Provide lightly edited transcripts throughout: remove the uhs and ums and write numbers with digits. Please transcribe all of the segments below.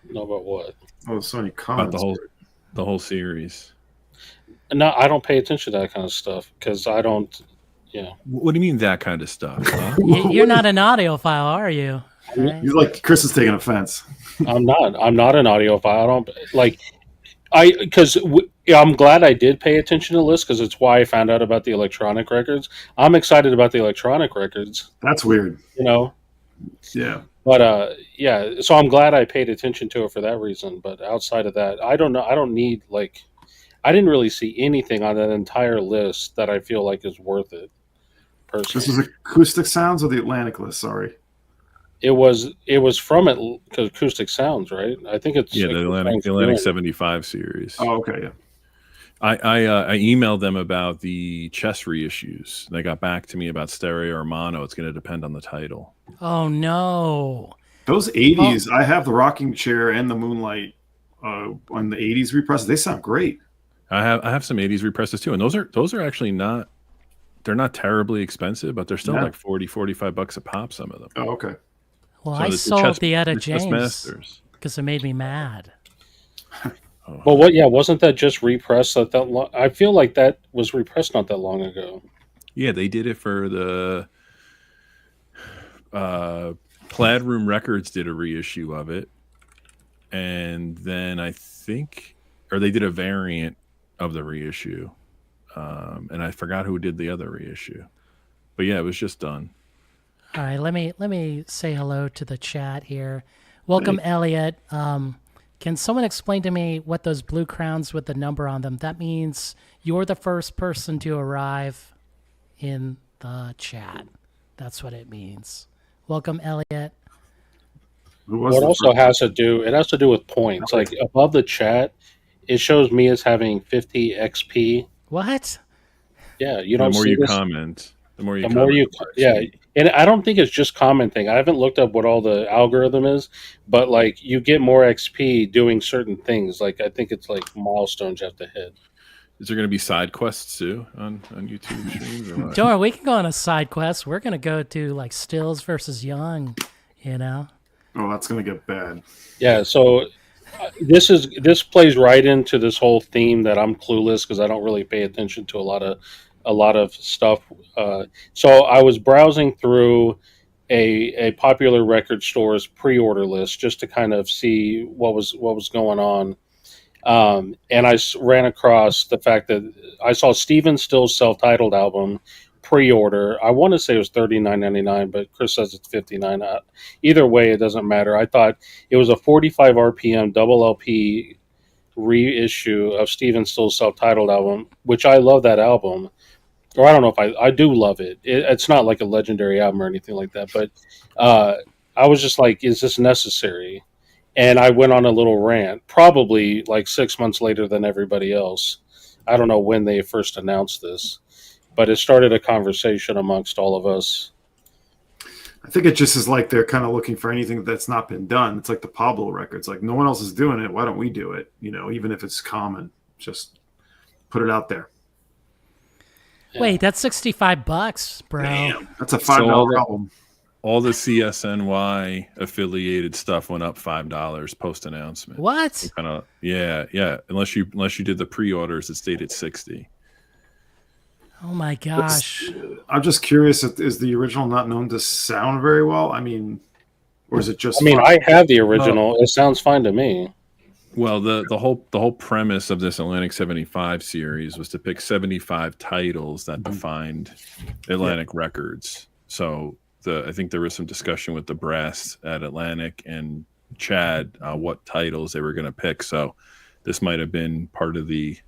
Know about what? Oh, so many About comments. the whole series. No, I don't pay attention to that kind of stuff because I don't. Yeah, What do you mean that kind of stuff? Huh? You're not an audiophile, are you? Right? He's like, Chris is taking offense. I'm not. I'm not an audiophile. I don't like. I'm glad I did pay attention to lists because it's why I found out about the electronic records. I'm excited about the electronic records. That's weird. You know, Yeah. but yeah. So I'm glad I paid attention to it for that reason. But outside of that, I don't know. I don't need like. I didn't really see anything on that entire list that I feel like is worth it. This Personally, is acoustic sounds or the Atlantic list? Sorry. it was from it because acoustic sounds, right? I think it's Yeah, the Atlantic 75 series. Oh, okay. Yeah. I emailed them about the chess reissues. They got back to me about stereo or mono. It's going to depend on the title. Oh no! Those 80s, I have the rocking chair and the Moonlight on the 80s represses. They sound great. I have some 80s represses too, and those are actually not, they're not terribly expensive, but they're still like $40-$45 a pop, some of them. Oh, okay. Well, So I sold the Etta James Masters. because it made me mad. Well, what? Yeah, wasn't that just repressed? That long? I feel like that was repressed not that long ago. Yeah, they did it for the Plaid Room Records did a reissue of it, and then I think, or they did a variant of the reissue, and I forgot who did the other reissue, but yeah, it was just done. All right, let me say hello to the chat here. Welcome, Elliot. Can someone explain to me what those blue crowns with the number on them? That means you're the first person to arrive in the chat. That's what it means. Welcome, Elliot. What also has to do? It has to do with points. Like above the chat, it shows me as having 50 XP. What? Yeah, you don't The more see you this? comment, the more you The more you, comment, yeah. And I don't think it's just commenting. I haven't looked up what all the algorithm is, but like you get more XP doing certain things. Like I think it's like milestones you have to hit. Is there going to be side quests too on YouTube streams? Or what? Don't worry, we can go on a side quest. We're gonna go to like Stills versus Young. You know. Oh, that's going to get bad. Yeah. So this plays right into this whole theme that I'm clueless because I don't really pay attention to a lot of stuff. So I was browsing through a popular record store's pre-order list just to kind of see what was going on. And I ran across the fact that I saw Steven Still's self-titled album pre-order. I want to say it was $39.99, but Chris says it's $59. Either way, it doesn't matter. I thought it was a 45 RPM double LP reissue of Steven Still's self-titled album, which I love that album. Or I don't know if I do love it. It's not like a legendary album or anything like that, but I was just like, is this necessary? And I went on a little rant, probably like 6 months later than everybody else. I don't know when they first announced this, but it started a conversation amongst all of us. I think it just is like they're kind of looking for anything that's not been done. It's like the Pablo records. Like no one else is doing it. Why don't we do it? You know, even if it's common, just put it out there. Yeah. Wait, that's $65, bro. Damn, that's a $5 album. All the CSNY affiliated stuff went up $5 post announcement. What? Kind of, yeah. Unless you did the pre-orders, it stayed at 60. Oh my gosh! I'm just curious. Is the original not known to sound very well? I mean, or is it just? I mean, I have the original. It sounds fine to me. Well, the whole premise of this Atlantic 75 series was to pick 75 titles that defined Atlantic records. So I think there was some discussion with the brass at Atlantic and Chad what titles they were going to pick. So this might have been part of the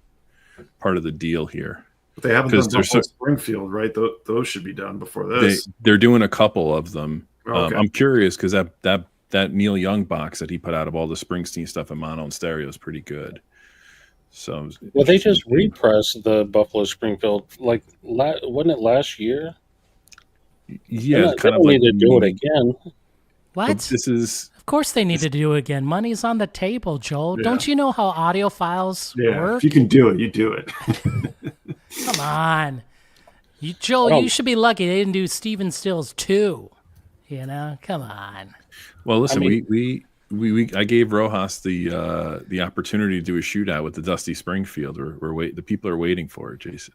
deal here. But they haven't done Buffalo Springfield, right? Those should be done before this. They're doing a couple of them. Okay. I'm curious because that Neil Young box that he put out of all the Springsteen stuff in mono and stereo is pretty good. So well, they just repressed the Buffalo Springfield like wasn't it last year? Yeah, they don't need to do it again. What? This is. Of course they need to do it again. Money's on the table, Joel. Yeah. Don't you know how audiophiles work? If you can do it, you do it. Come on. Joel, you should be lucky they didn't do Steven Stills 2. You know? Come on. Well, listen, we I gave Rojas the opportunity to do a shootout with the Dusty Springfield. The people are waiting for it, Jason.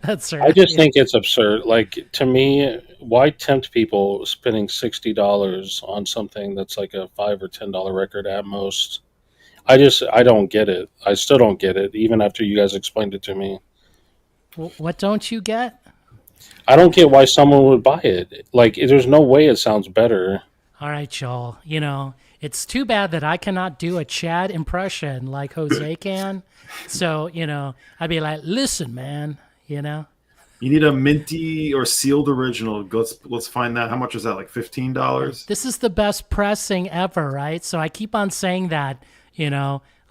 That's right. I just think it's absurd. Like, to me, why tempt people spending $60 on something that's like a $5 or $10 record at most? I don't get it. I still don't get it, even after you guys explained it to me. What don't you get? I don't get why someone would buy it. Like, there's no way it sounds better. All right, Joel. It's too bad that I cannot do a Chad impression like Jose can. So, I'd be like, listen, man, You need a minty or sealed original. Let's find that. How much is that? Like $15? This is the best pressing ever, right? So I keep on saying that,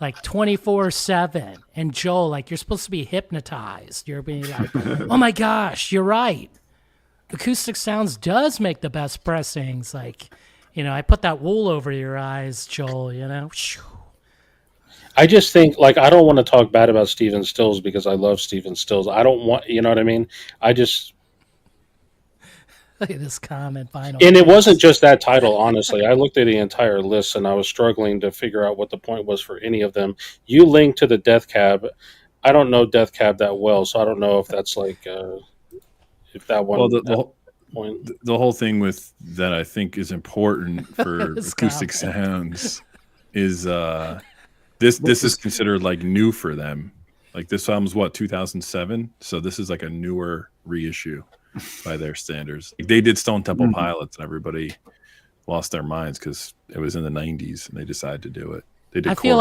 like 24/7. And Joel, like, you're supposed to be hypnotized. You're being like, oh my gosh, you're right. Acoustic Sounds does make the best pressings. Like, I put that wool over your eyes, Joel, I just think, like, I don't want to talk bad about Steven Stills because I love Steven Stills. I don't want, you know what I mean? I just... Look at this comment, final. And it wasn't just that title, honestly. I looked at the entire list and I was struggling to figure out what the point was for any of them. You linked to the Death Cab. I don't know Death Cab that well, so I don't know if that's like if that one. Well, point. The whole thing with that I think is important for Acoustic Sounds is this is considered like new for them. Like, this album's 2007, so this is like a newer reissue by their standards. Like, they did Stone Temple Pilots and everybody lost their minds because it was in the 90s and they decided to do it. They did I feel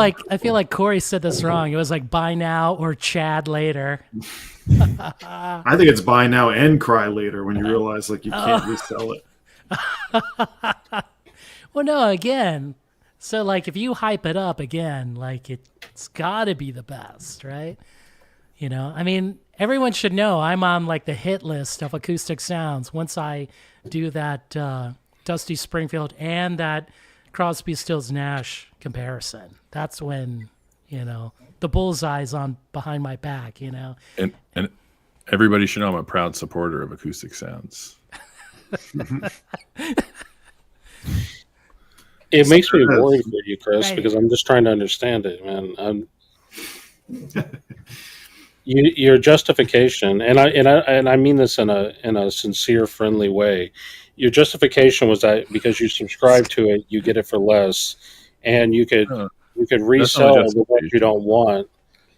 like Corey said this wrong. It was like buy now or Chad later. I think it's buy now and cry later when you realize like you can't resell it. Well, no, again. So like if you hype it up again, like it's got to be the best, right? I mean, everyone should know I'm on like the hit list of Acoustic Sounds once I do that Dusty Springfield and that Crosby, Stills, Nash comparison. That's when, the bullseye's on behind my back, And everybody should know I'm a proud supporter of Acoustic Sounds. It makes me worried for you, Chris, because I'm just trying to understand it, man. Your justification, and I mean this in a sincere, friendly way. Your justification was that because you subscribe to it, you get it for less, and you could resell the ones you don't want.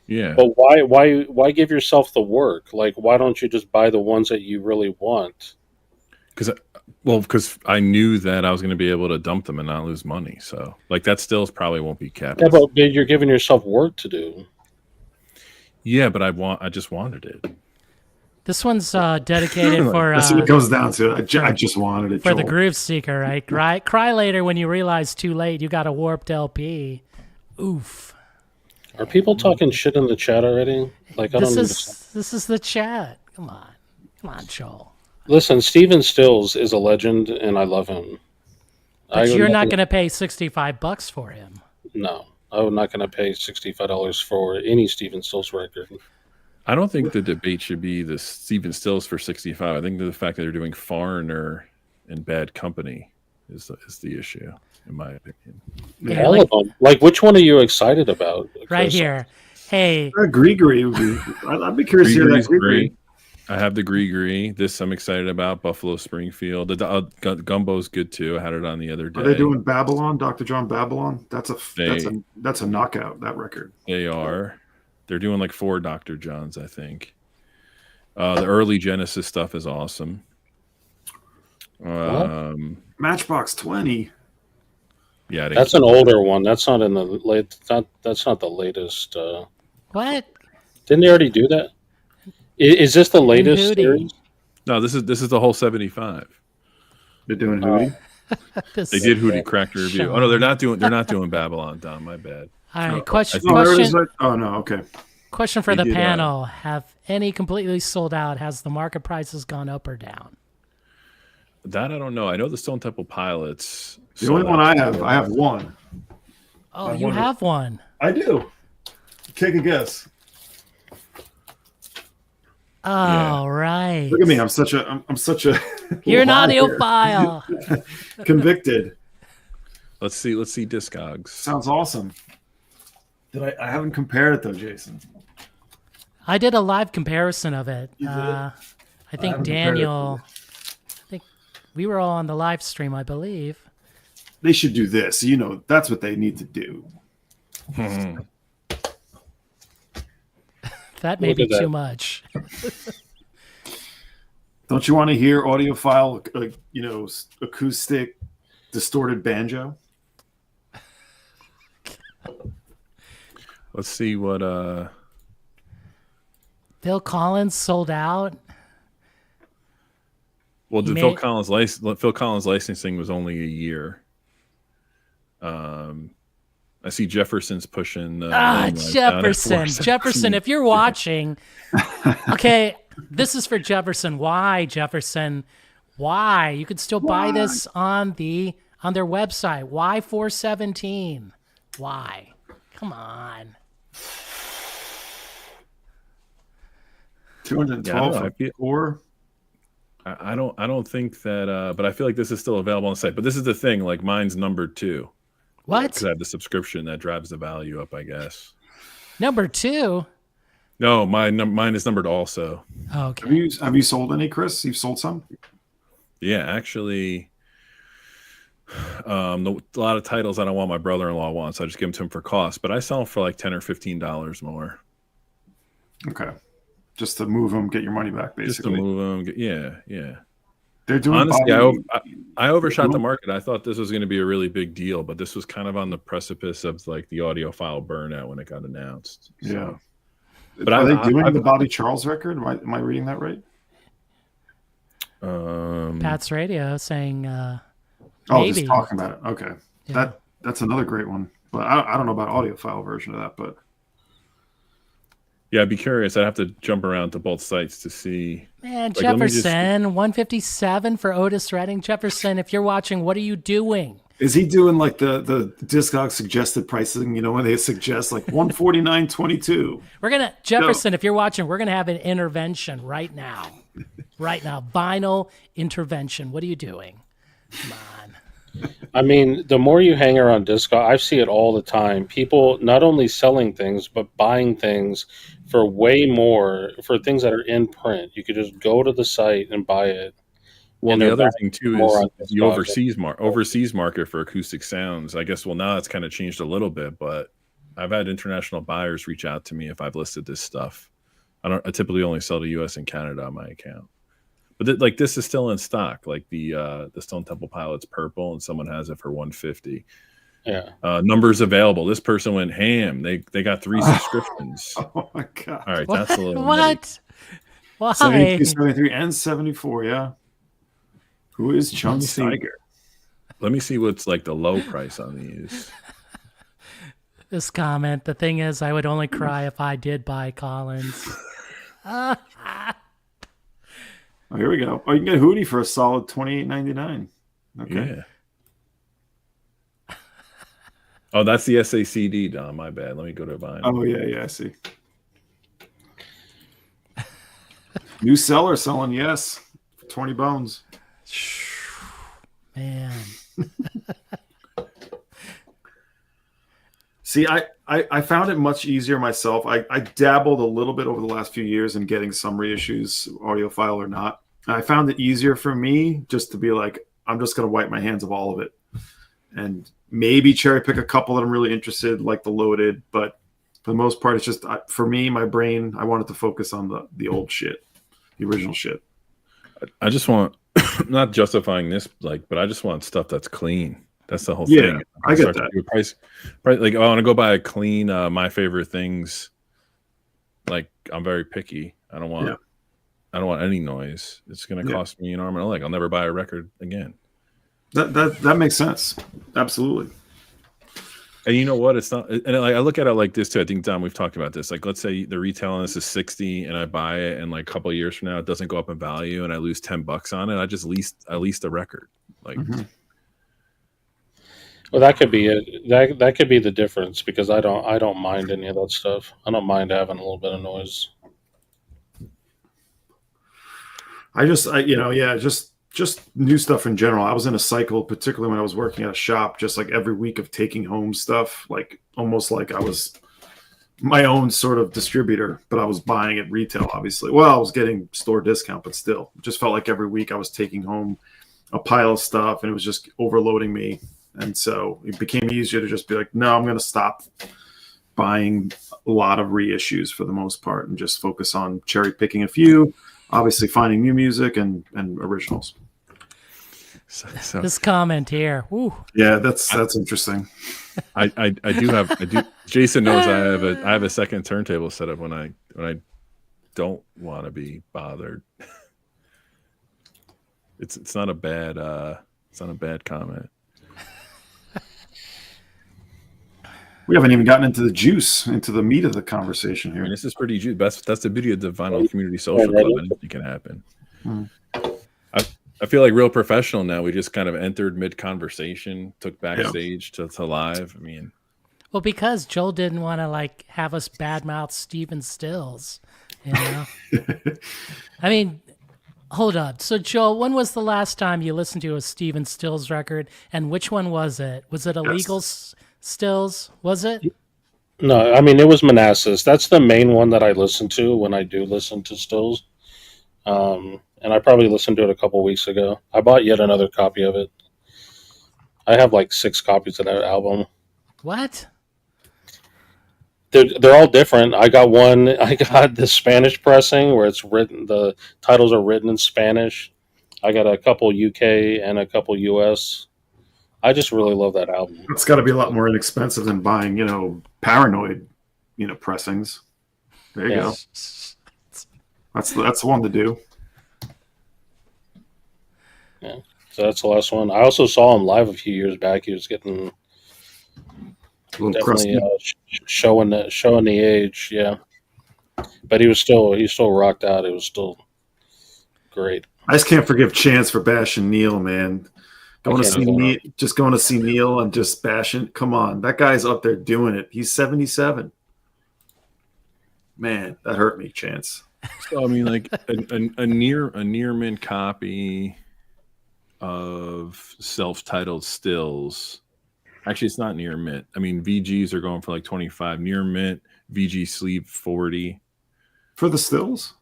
Yeah. But why give yourself the work? Like, why don't you just buy the ones that you really want? Because I knew that I was going to be able to dump them and not lose money. So, like, that stills probably won't be kept. Yeah, but you're giving yourself work to do. Yeah, but I just wanted it. This one's dedicated for. That's what it comes down to. I just wanted it for Joel. the groove seeker, right? Cry later when you realize too late you got a warped LP. Oof. Are people talking shit in the chat already? Like, This is the chat. Come on, Joel. Listen, Steven Stills is a legend, and I love him. But you're not going to pay $65 for him. No, I'm not going to pay $65 for any Steven Stills record. I don't think the debate should be the Steven Stills for 65. I think the fact that they're doing Foreigner and Bad Company is the issue, in my opinion. Yeah, all of them. Like, which one are you excited about? Right Chris? here. Hey. Gree would be. I'd be curious to hear that Gree. I have the Gree. This I'm excited about. Buffalo Springfield. The Gumbo's good too. I had it on the other day. Are they doing Babylon? Dr. John Babylon? That's a knockout. That record. They are. They're doing like 4 Dr. Johns, I think. The early Genesis stuff is awesome. Matchbox 20. Yeah, that's an older one. That's not in the late. That's not the latest. What? Didn't they already do that? Is this the latest series? No, this is the whole 75. They're doing Hootie. They did Hootie Cracked Review. Oh no, they're not doing Babylon. Don, my bad. All right, question. Oh no, okay. Question for the panel: have any completely sold out? Has the market prices gone up or down? That I don't know. I know the Stone Temple Pilots. The only one I have one. Oh, you have one. I do. Take a guess. Oh, right. Look at me. I'm such a You're an liar. audiophile. Convicted. Let's see Discogs. Sounds awesome. I haven't compared it though, Jason. I did a live comparison of it. You did? I think haven't compared it to Daniel. I think we were all on the live stream, I believe. They should do this. You know, that's what they need to do. That may Look be at that. too much. Don't you want to hear audiophile, acoustic, distorted banjo? Let's see what Phil Collins sold out. well, the May- Phil Collins licensing was only a year. I see Jefferson's pushing. Jefferson, if you're watching, okay, this is for Jefferson. Why, Jefferson? Why? You could still buy this on their website. Why 417? Why? Come on. 212 I feel- or I don't think that, but I feel like this is still available on the site. But this is the thing, like mine's numbered 2 What? because I have the subscription that drives the value up, I guess. Number 2? No, mine is numbered also. Okay. have you sold any, Chris? You've sold some? Yeah, actually, a lot of titles I don't want my brother-in-law wants. So I just give them to him for cost, but I sell them for like $10 or $15 more. Okay. Just to move them, get your money back, basically. Just to move them. Yeah. They're doing Honestly, body- I overshot the market. I thought this was going to be a really big deal, but this was kind of on the precipice of like the audiophile burnout when it got announced. So. Yeah. But Are they doing the Bobby Charles record? Am I reading that right? Pat's Radio saying Just maybe. talking about it. Okay. Yeah. That's another great one. But I don't know about audiophile version of that, but Yeah, I'd be curious. I'd have to jump around to both sites to see. Man, Like, let me just- Jefferson, 157 for Otis Redding. Jefferson, if you're watching, what are you doing? is he doing like the Discog suggested pricing, when they suggest like 149.22? Jefferson, if you're watching, we're gonna have an intervention right now. Right now. Vinyl intervention. What are you doing? Come on. I mean, the more you hang around Discog, I see it all the time. People not only selling things, but buying things for way more for things that are in print. You could just go to the site and buy it. Well, And the they're other back thing too more is on the Discogs. overseas market for acoustic sounds. I guess now it's kind of changed a little bit, but I've had international buyers reach out to me if I've listed this stuff. I typically only sell to US and Canada on my account. But this is still in stock, like the Stone Temple Pilots purple, and someone has it for $150. Yeah. Numbers available. This person went ham. They got 3 subscriptions. Oh my god. All right, that's a little What? Why? 72, 73, and 74, yeah. Who is Chun Let me see. Steiger? Let me see what's like the low price on these. This comment. The thing is, I would only cry if I did buy Collins. Oh, here we go. Oh, you can get Hootie for a solid $28.99. Okay. Yeah. Oh, that's the SACD, Don. My bad. Let me go to vinyl. Oh yeah, I see. New seller selling, yes, for 20 bones. Man. See, I found it much easier myself. I dabbled a little bit over the last few years in getting some reissues, audiophile or not. I found it easier for me just to be like, I'm just going to wipe my hands of all of it. And maybe cherry pick a couple that I'm really interested, like the loaded. But for the most part, it's just, for me, my brain, I wanted to focus on the old shit, the original shit. I just want, not justifying this, but I just want stuff that's clean. That's the whole Yeah, thing. I get Start to that. do a price, like, I want to go buy a clean, my favorite things. Like, I'm very picky. I don't want any noise. It's going to cost me an arm and a leg. I'll never buy a record again. That makes sense. Absolutely. And you know what? It's not. And I look at it like this too. I think, Don, we've talked about this. Like, let's say the retail on this is 60, and I buy it, and like a couple of years from now, it doesn't go up in value, and I lose $10 on it. I just leased a record. Like, Well, that could be it. That could be the difference because I don't mind any of that stuff. I don't mind having a little bit of noise. just new stuff in general. I was in a cycle, particularly when I was working at a shop, just like every week of taking home stuff, like almost like I was my own sort of distributor, but I was buying at retail, obviously. Well, I was getting store discount, but still, it just felt like every week I was taking home a pile of stuff, and it was just overloading me. And so it became easier to just be like, no, I'm going to stop buying a lot of reissues for the most part and just focus on cherry picking a few, obviously finding new music and originals. So This comment here. Woo. Yeah, that's interesting. I do. Jason knows I have a second turntable set up when I don't want to be bothered. It's not a bad comment. We haven't even gotten into the juice, into the meat of the conversation I here. mean, this is pretty juicy. That's the beauty of the vinyl community social club. Anything can happen. I feel like real professional now. We just kind of entered mid conversation, took backstage to live. I mean, Well, because Joel didn't want to like have us badmouth Steven Stills, you know. I mean, hold up. So, Joel, when was the last time you listened to a Steven Stills record, and which one was it? Was it Illegal Stills? Was it? No, I mean it was Manassas. That's the main one that I listen to when I do listen to Stills. And I probably listened to it a couple weeks ago. I bought yet another copy of it. I have like 6 copies of that album. What? They're all different. I got the Spanish pressing where it's written. The titles are written in Spanish. I got a couple UK and a couple US. I just really love that album. It's got to be a lot more inexpensive than buying, Paranoid, pressings. There you go. That's the one to do. Yeah. So that's the last one. I also saw him live a few years back. He was getting A little definitely crusty. showing the age. Yeah, but he still rocked out. It was still great. I just can't forgive Chance for bashing Neil, man. Going to see Neil and just bashing. Come on, that guy's up there doing it. He's 77. Man, that hurt me, Chance. so I mean, like a near mint copy of self-titled Stills. Actually, it's not near mint. I mean, VGs are going for like 25. Near mint, VG sleeve 40. For the Stills?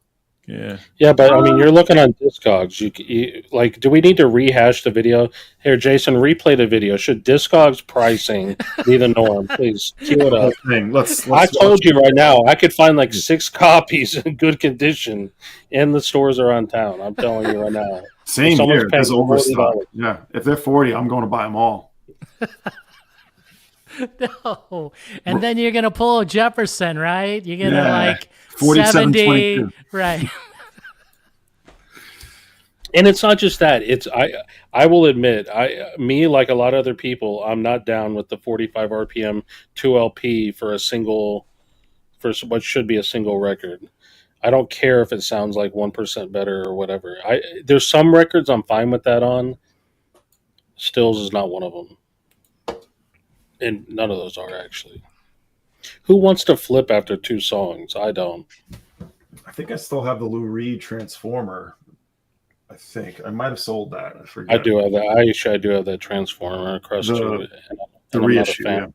Yeah, but I mean, you're looking on Discogs. You like, do we need to rehash the video? Here, Jason, replay the video. Should Discogs pricing be the norm? Please cue it up. I told you right now, I could find like 6 copies in good condition in the stores around town. I'm telling you right now. Same here. There's overstock. Yeah, if they're 40, I'm going to buy them all. No. And then you're gonna pull a Jefferson, right? You're gonna like 47.22. 70, right? And it's not just that. It's I will admit, me like a lot of other people, I'm not down with the 45 RPM 2LP for what should be a single record. I don't care if it sounds like 1% better or whatever. There's some records I'm fine with that on. Stills is not one of them. And none of those are actually. Who wants to flip after 2 songs? I don't. I think I still have the Lou Reed Transformer. I think I might have sold that. I forget. I do have that. I do have that Transformer across the the reissue. Yeah.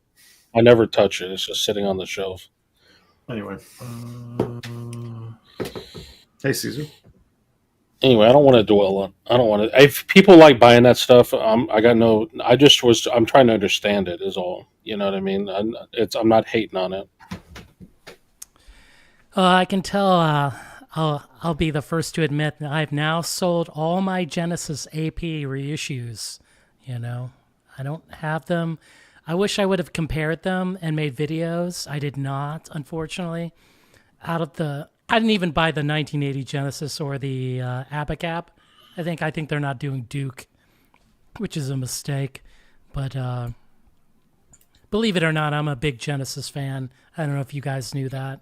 I never touch it. It's just sitting on the shelf. Anyway, hey Caesar. Anyway, I don't want to dwell on. I don't want to. If people like buying that stuff, I'm trying to understand it. Is all. You know what I mean? I'm not hating on it. I can tell. I'll be the first to admit that I've now sold all my Genesis AP reissues. I don't have them. I wish I would have compared them and made videos. I did not, unfortunately. I didn't even buy the 1980 Genesis or the Abacap. I think they're not doing Duke, which is a mistake. But believe it or not, I'm a big Genesis fan. I don't know if you guys knew that.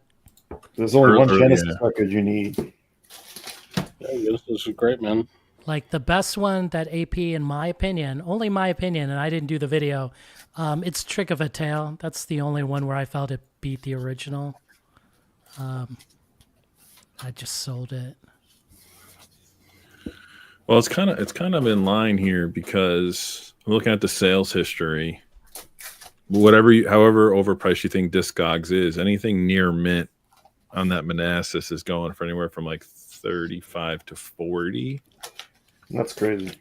There's only one Genesis record you need. Yeah, this is great, man. Like the best one that AP, in my opinion, only my opinion, and I didn't do the video, it's Trick of a Tale. That's the only one where I felt it beat the original. I just sold it. Well, it's kind of in line here because I'm looking at the sales history. However overpriced you think Discogs is, anything near mint on that Manassas is going for anywhere from like 35 to 40. That's crazy.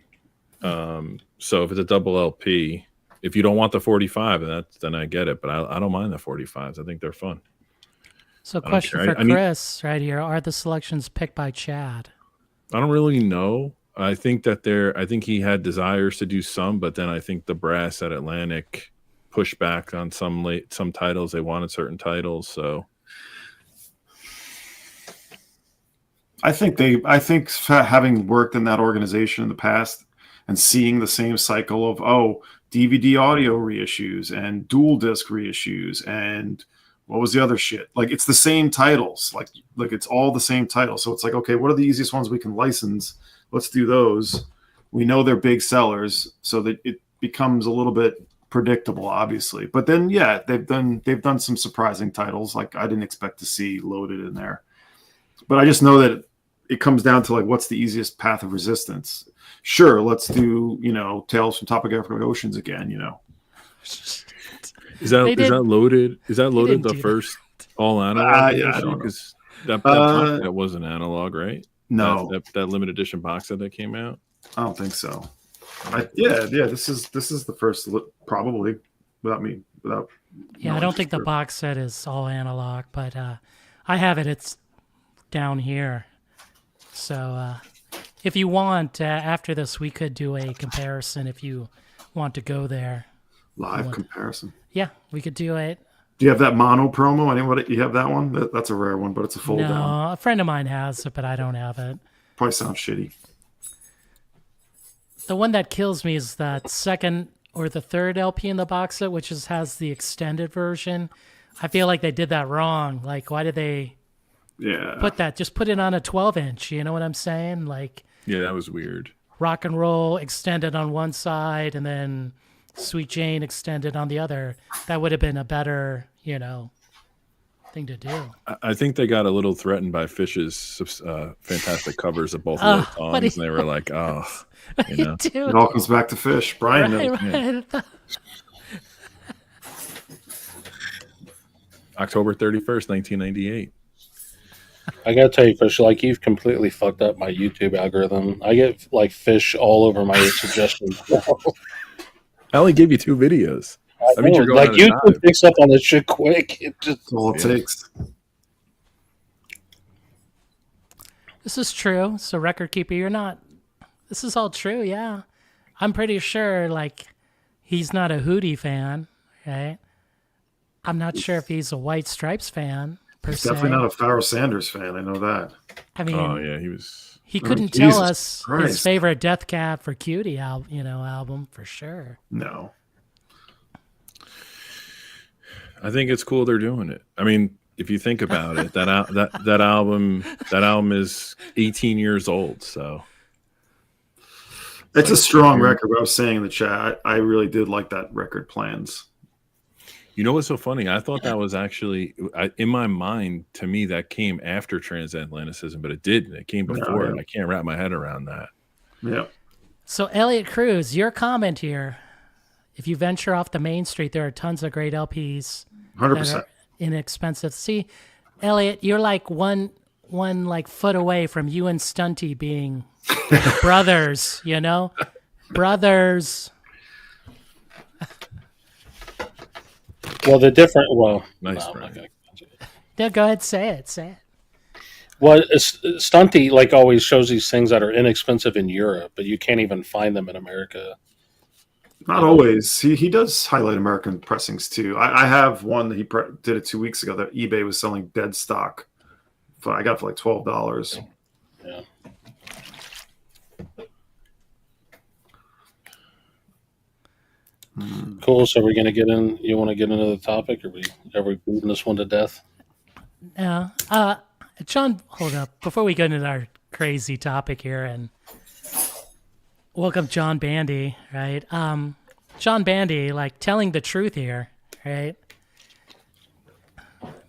So if it's a double LP, if you don't want the 45, then I get it. But I don't mind the 45s. I think they're fun. So, I don't question care. for I need- Chris right here: are the selections picked by Chad? I don't really know. I think he had desires to do some, but then I think the brass at Atlantic pushed back on some titles. They wanted certain titles, so I think having worked in that organization in the past and seeing the same cycle of DVD audio reissues and dual disc reissues and what was the other shit? Like it's the same titles. Like it's all the same titles. So it's like, okay, what are the easiest ones we can license? Let's do those. We know they're big sellers, so that it becomes a little bit predictable, obviously. But then, yeah, they've done some surprising titles. Like I didn't expect to see Loaded in there, but I just know that it comes down to like what's the easiest path of resistance. Sure, let's do Tales from Topographic Oceans again. is that loaded? Is that loaded the do first all analog? Yeah, I don't know. Because that wasn't analog, right? No, that limited edition box set that came out. I don't think so. This is the first, probably without. Yeah, I don't think the box set is all analog, but I have it. It's down here. So if you want, after this, we could do a comparison if you want to go there. Live comparison. Yeah, we could do it. Do you have that mono promo? Anybody? You have that one? That's a rare one, but it's a fold down. No, a friend of mine has it, but I don't have it. Probably sounds shitty. The one that kills me is that second or the third LP in the box set, which has the extended version. I feel like they did that wrong. Like, why did they put that? Just put it on a 12-inch. You know what I'm saying? Like, yeah, that was weird. Rock and Roll extended on one side and then Sweet Jane extended on the other. That would have been a better, thing to do. I think they got a little threatened by Fish's fantastic covers of both of those songs, and they were like, "Oh, It all comes back to Fish." Brian, right. October 31st, 1998. I gotta tell you, Fish, like you've completely fucked up my YouTube algorithm. I get like Fish all over my suggestions. I only gave you 2 videos. I mean, like YouTube picks up on this shit quick. It just that's all it takes. This is true. So, Record Keeper, you're not. This is all true, yeah. I'm pretty sure, like, he's not a Hootie fan, right? I'm not sure if he's a White Stripes fan, per He's se. definitely not a Pharoah Sanders fan. I know that. I mean, Oh yeah, he was. He couldn't Jesus tell us Christ. his favorite Death Cab for Cutie album for sure. No. I think it's cool they're doing it. I mean, if you think about it, that album is 18 years old. So it's a strong record. I was saying in the chat, I really did like that record, Plans. you know what's so funny? I thought that was actually in my mind. To me, that came after Transatlanticism, but it didn't. It came before. Yeah. I can't wrap my head around that. Yeah. So Elliot Cruz, your comment here. If you venture off the main street, there are tons of great LPs. 100%. Inexpensive. See, Elliot, you're like one like foot away from you and Stunty being brothers, brothers. well, the different. Well, Nice, no, Brian. Yeah, go ahead, say it. Well, Stunty like always shows these things that are inexpensive in Europe, but you can't even find them in America. Not always. He does highlight American pressings too. I have one that he did it 2 weeks ago that eBay was selling dead stock. I got it for like $12. Yeah. Cool. So we're gonna get in. You want to get into the topic, or are we beating this one to death? Yeah. John, hold up. Before we get into our crazy topic here, and welcome John Bandy, right? John Bandy, like telling the truth here, right?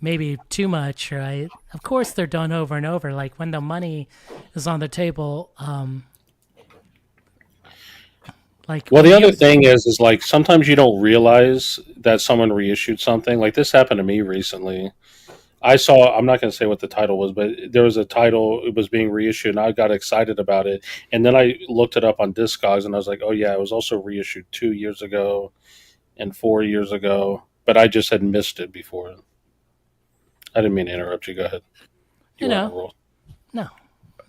Maybe too much, right? Of course they're done over and over. Like when the money is on the table, Like, Well, when the you, other thing is like sometimes you don't realize that someone reissued something. Like this happened to me recently. I saw, I'm not going to say what the title was, but there was a title, it was being reissued, and I got excited about it. And then I looked it up on Discogs, and I was like, oh, yeah, it was also reissued 2 years ago and 4 years ago, but I just had missed it before. I didn't mean to interrupt you. Go ahead. you You were on a know, roll. no,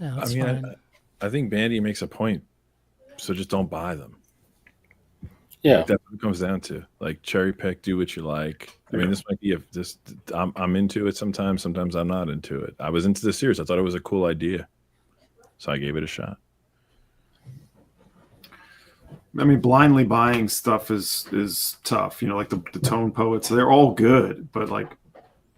I it's mean, fine. I think Bandy makes a point. So just don't buy them. Yeah. Like that's what it comes down to. Like cherry pick, do what you like. I mean, this might be I'm into it sometimes. Sometimes I'm not into it. I was into the series. I thought it was a cool idea, so I gave it a shot. I mean, blindly buying stuff is tough. You know, like the Tone Poets, they're all good, but like,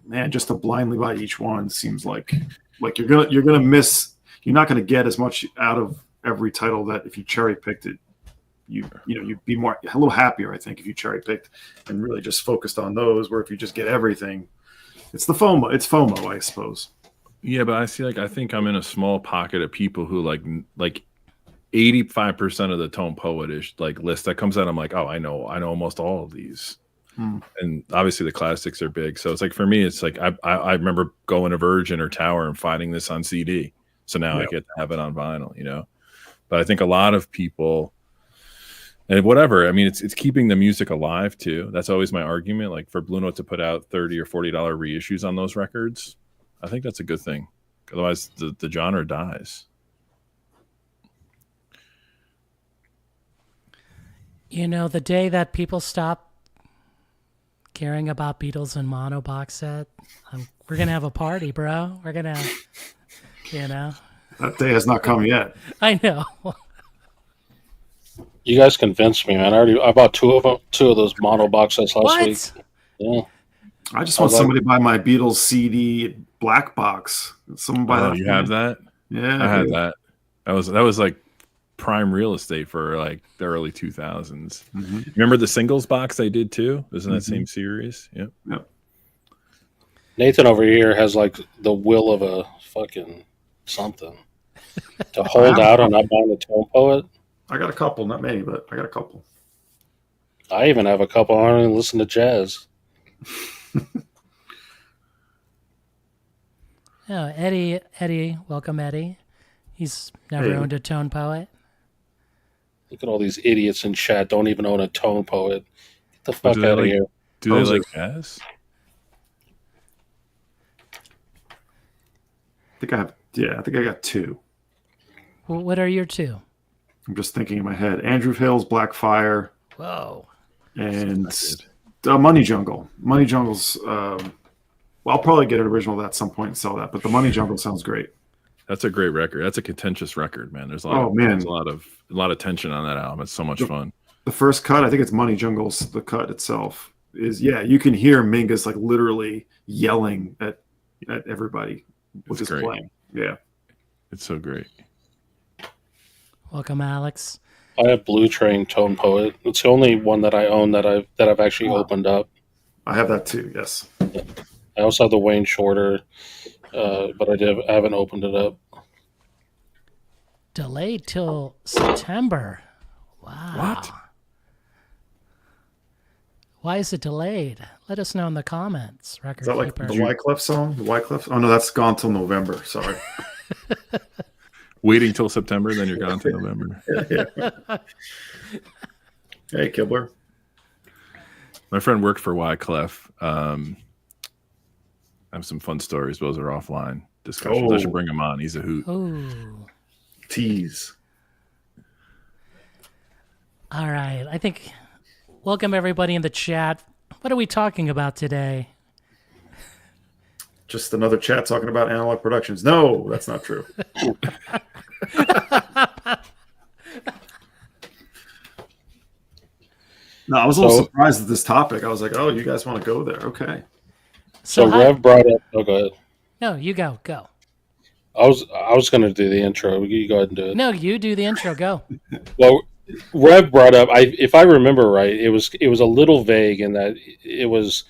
man, just to blindly buy each one seems like you're gonna miss. You're not gonna get as much out of every title that if you cherry picked it. You'd be a little happier, I think, if you cherry picked and really just focused on those. Where if you just get everything, it's the FOMO. It's FOMO, I suppose. Yeah, but I think I'm in a small pocket of people who like 85% of the Tone Poet-ish like list that comes out. I'm like, oh, I know almost all of these. And obviously the classics are big. So it's like for me, it's like I remember going to Virgin or Tower and finding this on CD. So now I get to have it on vinyl, you know. But I think a lot of people. And whatever, I mean, it's keeping the music alive too. That's always my argument. Like for Blue Note to put out $30 or $40 reissues on those records, I think that's a good thing. Otherwise, the genre dies. You know, the day that people stop caring about Beatles and mono box set, we're gonna have a party, bro. We're gonna, you know. That day has not come yet. I know. You guys convinced me, man. I bought two of those mono box sets last week. Yeah. I just want somebody to buy my Beatles CD black box. Someone buy that. You have that? Yeah, I had that. That was like prime real estate for like the early 2000s. Remember the singles box they did too? It was in that same series. Yep. Nathan over here has like the will of a fucking something to hold out on not buying the Tone Poet. I got a couple, not many, but I got a couple. I even have a couple. I don't even listen to jazz. Oh, Eddie, welcome, Eddie. He's never owned a Tone Poet. Look at all these idiots in chat. Don't even own a Tone Poet. Get the fuck out of here. Do they like jazz? I think I got two. Well, what are your two? I'm just thinking in my head. Andrew Hill's Black Fire. Whoa. And Money Jungle. Money Jungle's. Well, I'll probably get an original at some point and sell that. But the Money Jungle sounds great. That's a great record. That's a contentious record, man. There's a lot of tension on that album. It's so much fun. The first cut, I think it's Money Jungle's. The cut itself is you can hear Mingus like literally yelling at everybody with his playing. Yeah, it's so great. Welcome, Alex. I have Blue Train Tone Poet. It's the only one that I own that I've actually opened up. I have that too. Yes. I also have the Wayne Shorter, but I haven't opened it up. Delayed till September. Wow. What? Why is it delayed? Let us know in the comments. Record Is that like the Wyclef song? The Wyclef? Oh no, that's gone till November. Sorry. Waiting till September, then you're gone to November. Yeah. Hey, Kibler. My friend worked for Wyclef. I have some fun stories. Those are offline discussions. I should bring him on. He's a hoot. Ooh. Tease. All right. I think welcome everybody in the chat. What are we talking about today? Just another chat talking about Analog Productions. No, that's not true. No, I was a little surprised at this topic. I was like, oh, you guys want to go there. Okay. So Rev brought up. Oh, go ahead. No, you go. Go. I was going to do the intro. You go ahead and do it. No, you do the intro. Go. Well, Rev brought up. If I remember right, it was a little vague in that it was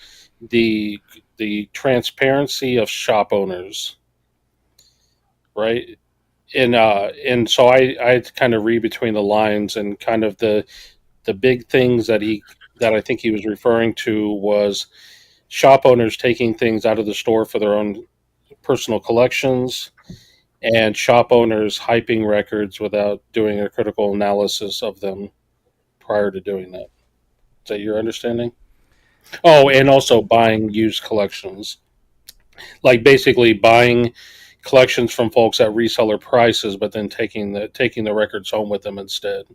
the transparency of shop owners, right? and so I kind of read between the lines, and kind of the big things that I think he was referring to was shop owners taking things out of the store for their own personal collections, and shop owners hyping records without doing a critical analysis of them prior to doing that. Is that your understanding? Oh, and also buying used collections, like basically buying collections from folks at reseller prices, but then taking the records home with them instead.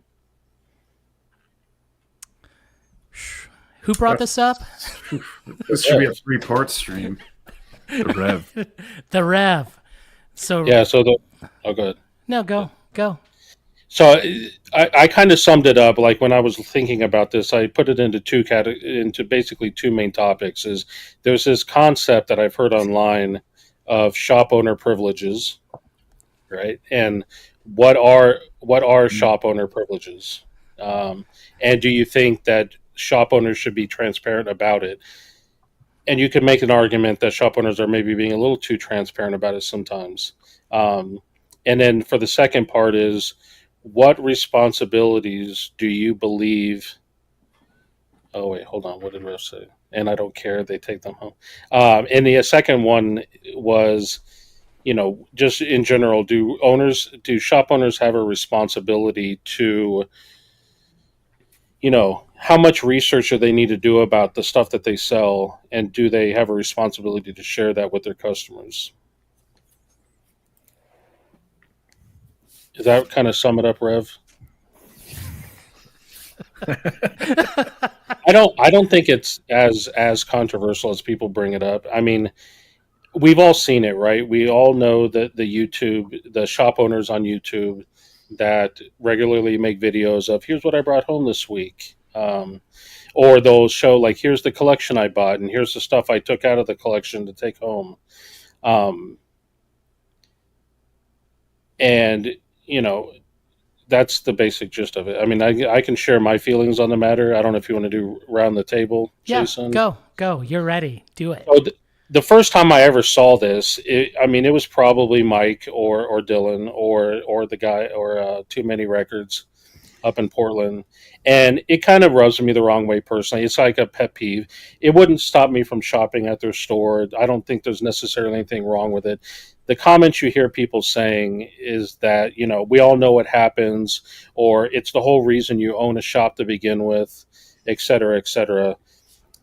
Who brought this up? This should be a 3-part stream. The Rev. The Rev. So Yeah. So oh, good. no, go. So I kind of summed it up. Like when I was thinking about this, I put it into basically two main topics. Is there's this concept that I've heard online of shop owner privileges, right? And what are shop owner privileges? And do you think that shop owners should be transparent about it? And you could make an argument that shop owners are maybe being a little too transparent about it sometimes. And then for the second part is, what responsibilities do you believe? Oh wait, hold on. What did Ref say? And I don't care. They take them home. And the second one was, just in general, do shop owners have a responsibility to, how much research do they need to do about the stuff that they sell, and do they have a responsibility to share that with their customers? Does that kind of sum it up, Rev? I don't think it's as controversial as people bring it up. I mean, we've all seen it, right? We all know that the shop owners on YouTube that regularly make videos of, here's what I brought home this week. Or they'll show, like, here's the collection I bought, and here's the stuff I took out of the collection to take home. And, that's the basic gist of it. I mean, I can share my feelings on the matter. I don't know if you want to do round the table, Jason. Yeah, go. You're ready. Do it. So the first time I ever saw this, it was probably Mike or Dylan or the guy or Too Many Records up in Portland, and it kind of rubs me the wrong way personally. It's like a pet peeve. It wouldn't stop me from shopping at their store. I don't think there's necessarily anything wrong with it. The comments you hear people saying is that, we all know what happens, or it's the whole reason you own a shop to begin with, et cetera, et cetera.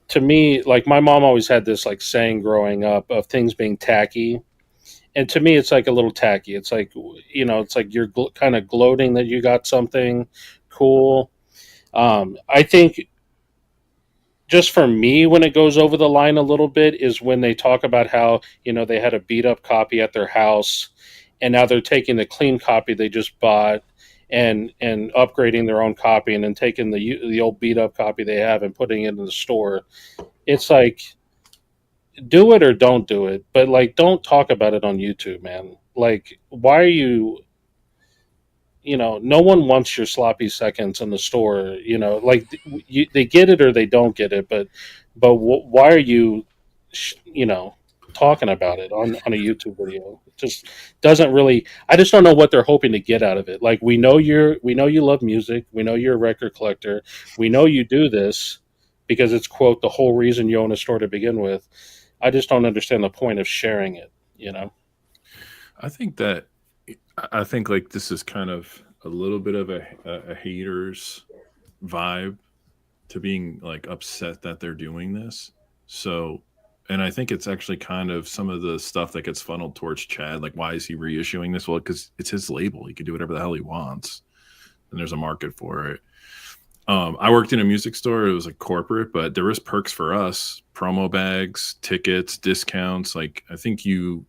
To me, like, my mom always had this like saying growing up of things being tacky. And to me, it's like a little tacky. It's like, it's like you're kind of gloating that you got something cool. I think just for me, when it goes over the line a little bit is when they talk about how, they had a beat up copy at their house, and now they're taking the clean copy they just bought and upgrading their own copy, and then taking the old beat up copy they have and putting it in the store. It's like, do it or don't do it, but like, don't talk about it on YouTube, man. Like, why are you? No one wants your sloppy seconds in the store. Like, they get it or they don't get it, but why are you, talking about it on a YouTube video? It just doesn't really. I just don't know what they're hoping to get out of it. Like, we know you love music. We know you're a record collector. We know you do this because it's, quote, the whole reason you own a store to begin with. I just don't understand the point of sharing it. I think like this is kind of a little bit of a hater's vibe to being like upset that they're doing this. So, and I think it's actually kind of some of the stuff that gets funneled towards Chad. Like, why is he reissuing this? Well, because it's his label. He can do whatever the hell he wants, and there's a market for it. I worked in a music store. It was like corporate, but there was perks for us: promo bags, tickets, discounts. Like, I think you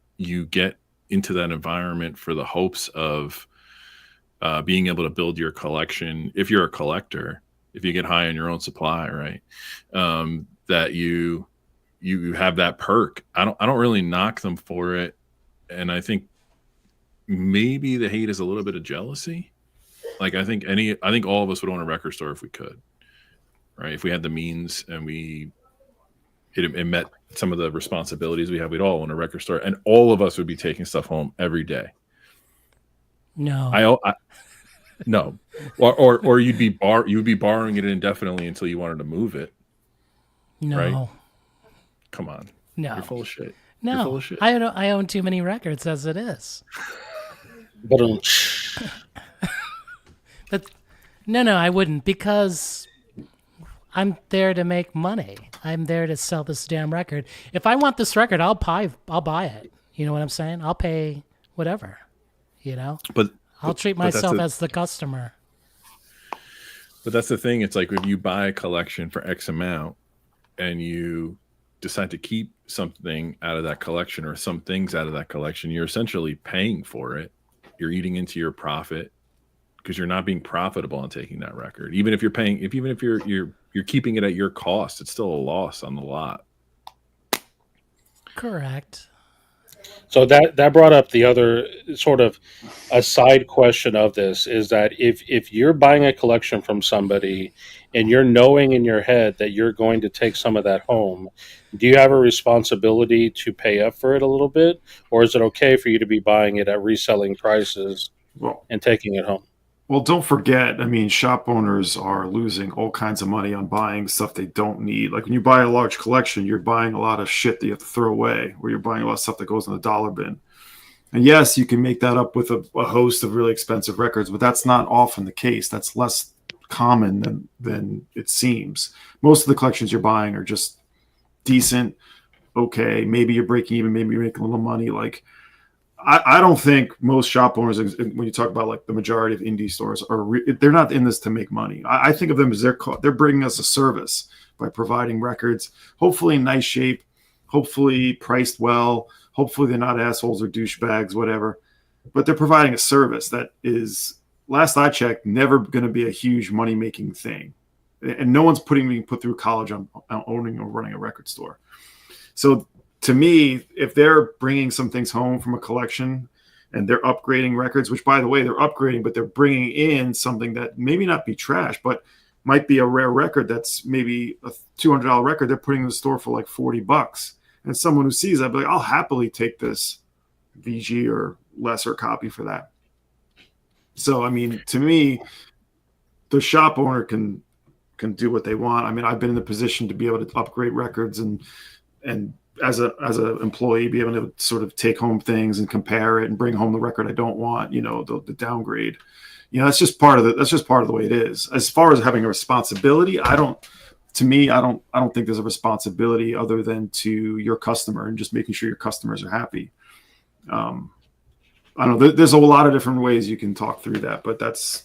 get into that environment for the hopes of being able to build your collection. If you're a collector, if you get high on your own supply, right, that you have that perk. I don't really knock them for it, and I think maybe the hate is a little bit of jealousy. Like, I think all of us would own a record store if we could, right? If we had the means and it met some of the responsibilities we have, we'd all own a record store, and all of us would be taking stuff home every day. No. I no, or you'd be borrowing it indefinitely until you wanted to move it, right? No. Come on, No. you're full of shit. You're full No. of shit. I own too many records as it is. But But no, I wouldn't, because I'm there to make money. I'm there to sell this damn record. If I want this record, I'll buy it. You know what I'm saying? I'll pay whatever. You know? But I'll treat but that's myself the- as the customer. But that's the thing. It's like if you buy a collection for X amount and you decide to keep something out of that collection or some things out of that collection, you're essentially paying for it. You're eating into your profit because you're not being profitable on taking that record. Even if you're paying, even if you're keeping it at your cost, it's still a loss on the lot. Correct. so that brought up the other sort of a side question of this is that if you're buying a collection from somebody and you're knowing in your head that you're going to take some of that home, do you have a responsibility to pay up for it a little bit, or is it okay for you to be buying it at reselling prices Well, and taking it home? Well, don't forget, I mean, shop owners are losing all kinds of money on buying stuff they don't need. Like when you buy a large collection, you're buying a lot of shit that you have to throw away, or you're buying a lot of stuff that goes in the dollar bin. And yes, you can make that up with a host of really expensive records, but that's not often the case. That's less common than it seems. Most of the collections you're buying are just decent, okay. Maybe you're breaking even, maybe you're making a little money. Like, I don't think most shop owners, when you talk about like the majority of indie stores, they're not in this to make money. I think of them as they're bringing us a service by providing records, hopefully in nice shape, hopefully priced well, hopefully they're not assholes or douchebags, whatever. But they're providing a service that is, last I checked, never going to be a huge money making thing, and no one's being put through college on owning or running a record store. So, to me, if they're bringing some things home from a collection and they're upgrading records, which by the way, they're upgrading, but they're bringing in something that maybe not be trash, but might be a rare record that's maybe a $200 record they're putting in the store for like $40. And someone who sees that, be like, I'll happily take this VG or lesser copy for that. So, I mean, to me, the shop owner can do what they want. I mean, I've been in the position to be able to upgrade records and as a employee, be able to sort of take home things and compare it and bring home the record I don't want, the downgrade. That's just part of the way it is. As far as having a responsibility, I don't think there's a responsibility other than to your customer and just making sure your customers are happy. I don't know. There's a lot of different ways you can talk through that, but that's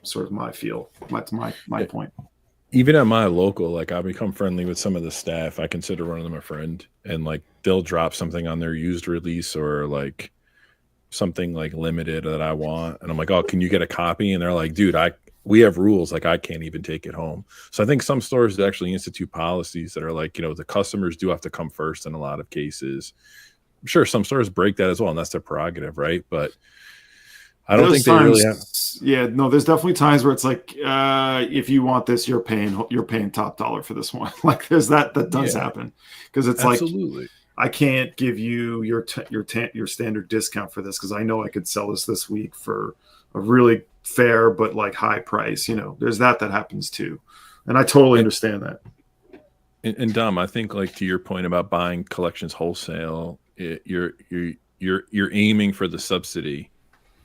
sort of my point. Even at my local, like I'll become friendly with some of the staff. I consider one of them a friend, and like they'll drop something on their used release or like something like limited that I want, and I'm like, oh, can you get a copy? And they're like, dude, we have rules, like I can't even take it home. So I think some stores actually institute policies that are like, the customers do have to come first in a lot of cases. I'm sure some stores break that as well, and that's their prerogative, right? But I don't think they really have. Yeah, no, there's definitely times where it's like, if you want this, you're paying top dollar for this one. Like there's that does happen, because it's Absolutely. like, I can't give you your standard discount for this because I know I could sell this week for a really fair but like high price. There's that happens too, and I totally understand that. And Dom, I think like to your point about buying collections wholesale, you're aiming for the subsidy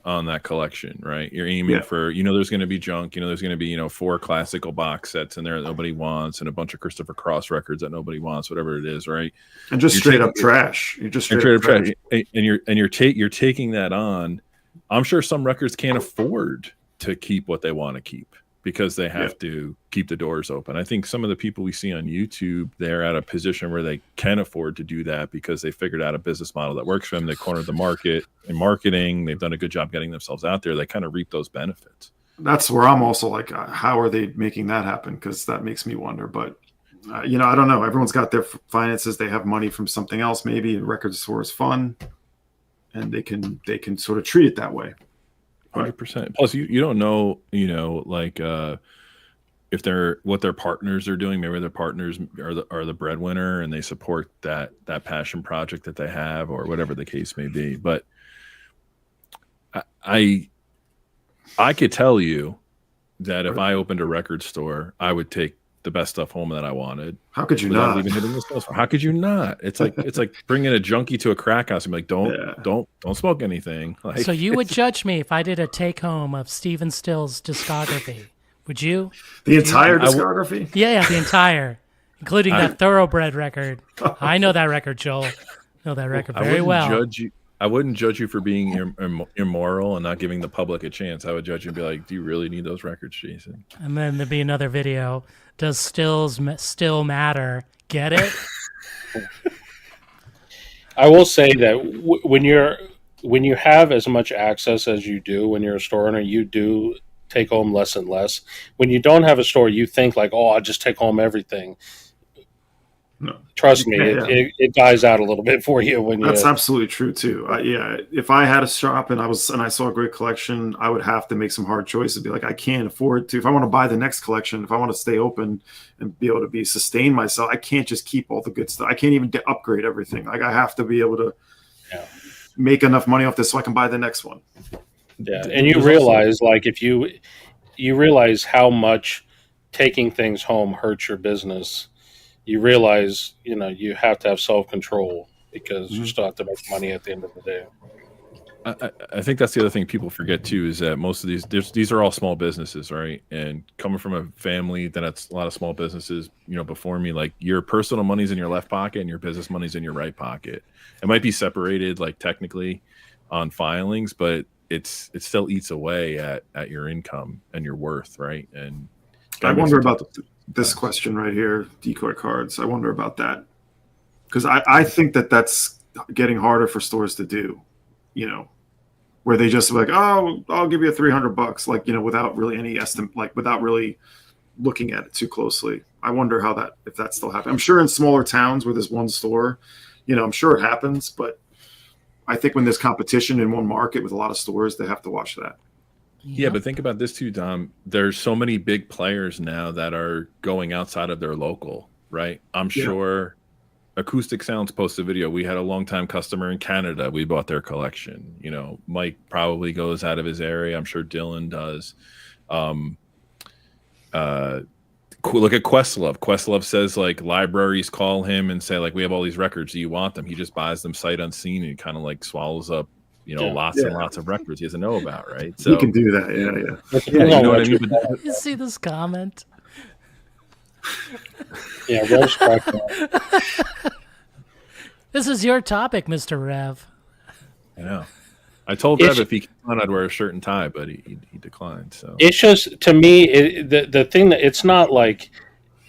on that collection, right? You're aiming for, there's going to be junk, there's going to be, 4 classical box sets in there that nobody wants and a bunch of Christopher Cross records that nobody wants, whatever it is, right? And just straight up trash. You're just straight up trash. And you're taking that on. I'm sure some records can't afford to keep what they want to keep because they have to keep the doors open. I think some of the people we see on YouTube, they're at a position where they can afford to do that because they figured out a business model that works for them. They cornered the market in marketing. They've done a good job getting themselves out there. They kind of reap those benefits. That's where I'm also like, how are they making that happen? Because that makes me wonder. But, I don't know. Everyone's got their finances. They have money from something else. Maybe a record store is fun, and they can sort of treat it that way. 100%. Plus, you don't know, like if what their partners are doing. Maybe their partners are the breadwinner and they support that passion project that they have, or whatever the case may be. But I could tell you that if I opened a record store, I would take the best stuff home that I wanted. How could you without not? even hitting the sales floor. How could you not? It's like bringing a junkie to a crack house and be like, don't smoke anything. Like, So you would judge me if I did a take home of Stephen Still's discography, would you? The entire discography? Yeah, the entire, including that Thoroughbred record. I know that record, Joel. Know that record very well. I wouldn't judge you for being immoral and not giving the public a chance. I would judge you and be like, do you really need those records, Jason? And then there'd be another video. Does stills still matter? Get it? I will say that when you have as much access as you do when you're a store owner, you do take home less and less. When you don't have a store, you think like, oh, I'll just take home everything. No, trust me, it dies out a little bit for you when you. That's absolutely true too. If I had a shop and I saw a great collection, I would have to make some hard choices. Be like, I can't afford to. If I want to buy the next collection, if I want to stay open and be able to sustain myself, I can't just keep all the good stuff. I can't even upgrade everything. Like I have to be able to make enough money off this so I can buy the next one. Yeah, and you realize like if you realize how much taking things home hurts your business. You realize, you have to have self-control because you still have to make money at the end of the day. I think that's the other thing people forget too, is that most of these are all small businesses, right? And coming from a family that's a lot of small businesses, before me, like your personal money's in your left pocket and your business money's in your right pocket. It might be separated like technically on filings, but it still eats away at your income and your worth, right? And I wonder about this question right here, decoy cards. I wonder about that because I think that's getting harder for stores to do, where they just like, oh, I'll give you $300, like, without really any estimate, like without really looking at it too closely. I wonder if that still happens. I'm sure in smaller towns where there's one store, I'm sure it happens, but I think when there's competition in one market with a lot of stores, they have to watch that. Yeah, but think about this too, Dom. There's so many big players now that are going outside of their local, right? I'm sure Acoustic Sounds posted a video. We had a longtime customer in Canada. We bought their collection. Mike probably goes out of his area. I'm sure Dylan does. Look at Questlove. Questlove says like libraries call him and say like, we have all these records. Do you want them? He just buys them sight unseen and kind of like swallows up lots and lots of records he doesn't know about, right? So he can do that. Yeah. You know what I mean? You see this comment? Yeah, Rev's cracked up. This is your topic, Mr. Rev. I know. I told Rev if he came on, I'd wear a shirt and tie, but he declined. So it's just, to me, the thing that it's not like,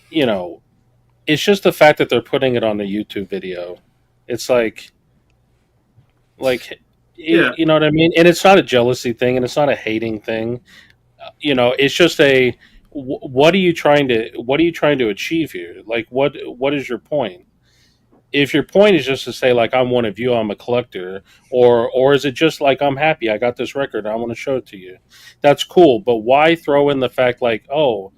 it's just the fact that they're putting it on the YouTube video. It's like. You know what I mean? And it's not a jealousy thing and it's not a hating thing. It's just what are you trying to achieve here? Like, what is your point? If your point is just to say like, I'm one of you, I'm a collector, or is it just like, I'm happy, I got this record, I want to show it to you. That's cool. But why throw in the fact like, oh,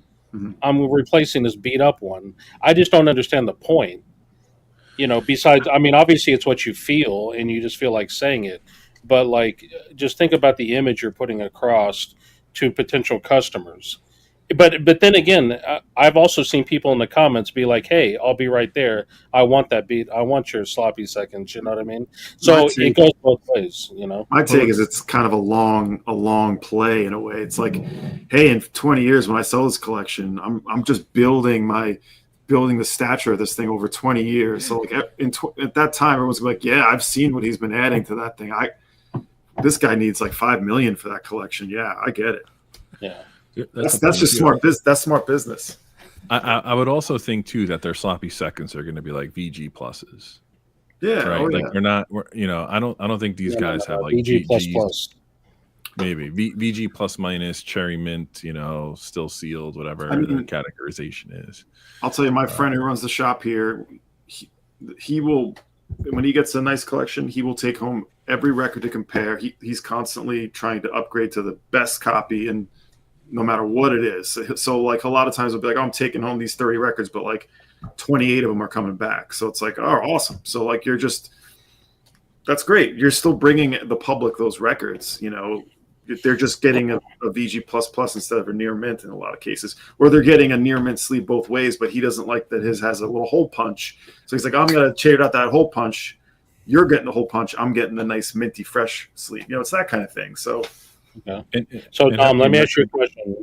I'm replacing this beat up one? I just don't understand the point. Besides, I mean, obviously it's what you feel and you just feel like saying it. But like, just think about the image you're putting across to potential customers. But then again, I've also seen people in the comments be like, "Hey, I'll be right there. I want that beat. I want your sloppy seconds." You know what I mean? So it goes both ways. My take is it's kind of a long play in a way. It's like, hey, in 20 years when I sell this collection, I'm just building the stature of this thing over 20 years. So like at that time, everyone's like, yeah, I've seen what he's been adding to that thing. This guy needs like $5 million for that collection. Yeah, I get it. Yeah, that's just smart business. That's smart business. I would also think too that their sloppy seconds are going to be like VG pluses. Yeah, right. Like they're not. I don't think these guys have like VG plus. Maybe VG plus minus cherry mint. Still sealed, whatever the categorization is. I'll tell you, my friend who runs the shop here, he will, when he gets a nice collection, he will take home every record to compare. He's constantly trying to upgrade to the best copy, and no matter what it is. So like a lot of times I'll be like, oh, I'm taking home these 30 records, but like 28 of them are coming back. So it's like, oh, awesome. So like that's great. You're still bringing the public those records, They're just getting a VG++ instead of a near mint in a lot of cases, or they're getting a near mint sleeve both ways, but he doesn't like that his has a little hole punch. So he's like, I'm going to trade out that hole punch. You're getting the hole punch. I'm getting the nice minty fresh sleeve. It's that kind of thing. So, okay. So Tom, let me ask you a question.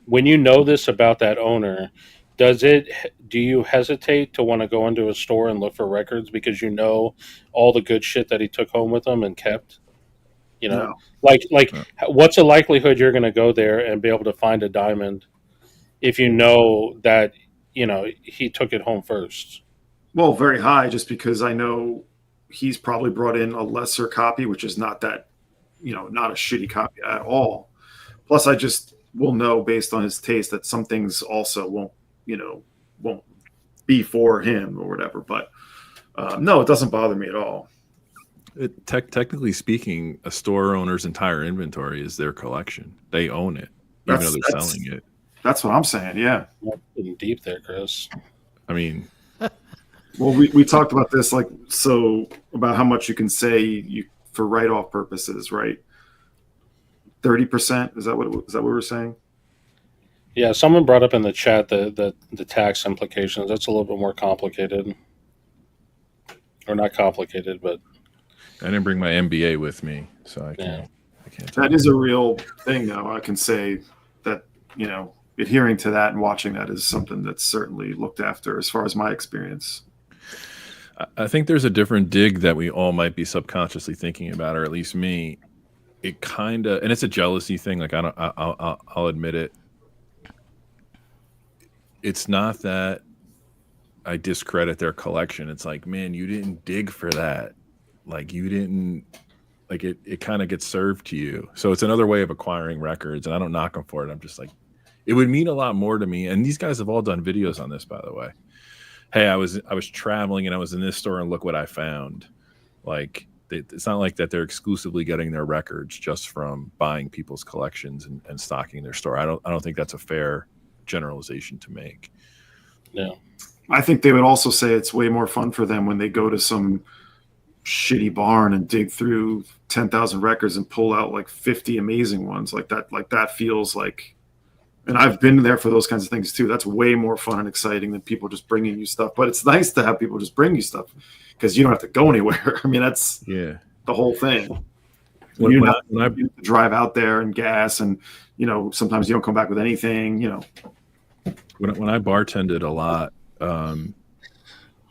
When you know this about that owner, do you hesitate to want to go into a store and look for records because you know all the good shit that he took home with him and kept? no. Like what's the likelihood you're going to go there and be able to find a diamond if you know that he took it home first? Well, very high, just because I know he's probably brought in a lesser copy, which is not that, not a shitty copy at all. Plus, I just will know based on his taste that some things also won't be for him or whatever. But no, it doesn't bother me at all. Technically speaking, a store owner's entire inventory is their collection. They own it, even though they're selling it. That's what I'm saying. Yeah. Getting deep there, Chris. I mean, well, we talked about this, about how much you can say for write-off purposes, right? 30%. Is that what we were saying? Yeah, someone brought up in the chat the tax implications. That's a little bit more complicated, or not complicated, but I didn't bring my MBA with me, so I can't. That is a real thing, though. I can say that adhering to that and watching that is something that's certainly looked after, as far as my experience. I think there's a different dig that we all might be subconsciously thinking about, or at least me. It kind of, and it's a jealousy thing. Like I'll admit it. It's not that I discredit their collection. It's like, man, you didn't dig for that. Like you didn't, like it kind of gets served to you. So it's another way of acquiring records, and I don't knock them for it. I'm just like, it would mean a lot more to me. And these guys have all done videos on this, by the way. Hey, I was traveling and I was in this store and look what I found. Like it's not like that they're exclusively getting their records just from buying people's collections and stocking their store. I don't think that's a fair generalization to make. Yeah. I think they would also say it's way more fun for them when they go to some shitty barn and dig through 10,000 records and pull out like 50 amazing ones. Like that feels like, and I've been there for those kinds of things too. That's way more fun and exciting than people just bringing you stuff. But it's nice to have people just bring you stuff because you don't have to go anywhere. I mean, that's the whole thing. You have to drive out there and gas, and sometimes you don't come back with anything. When I bartended a lot,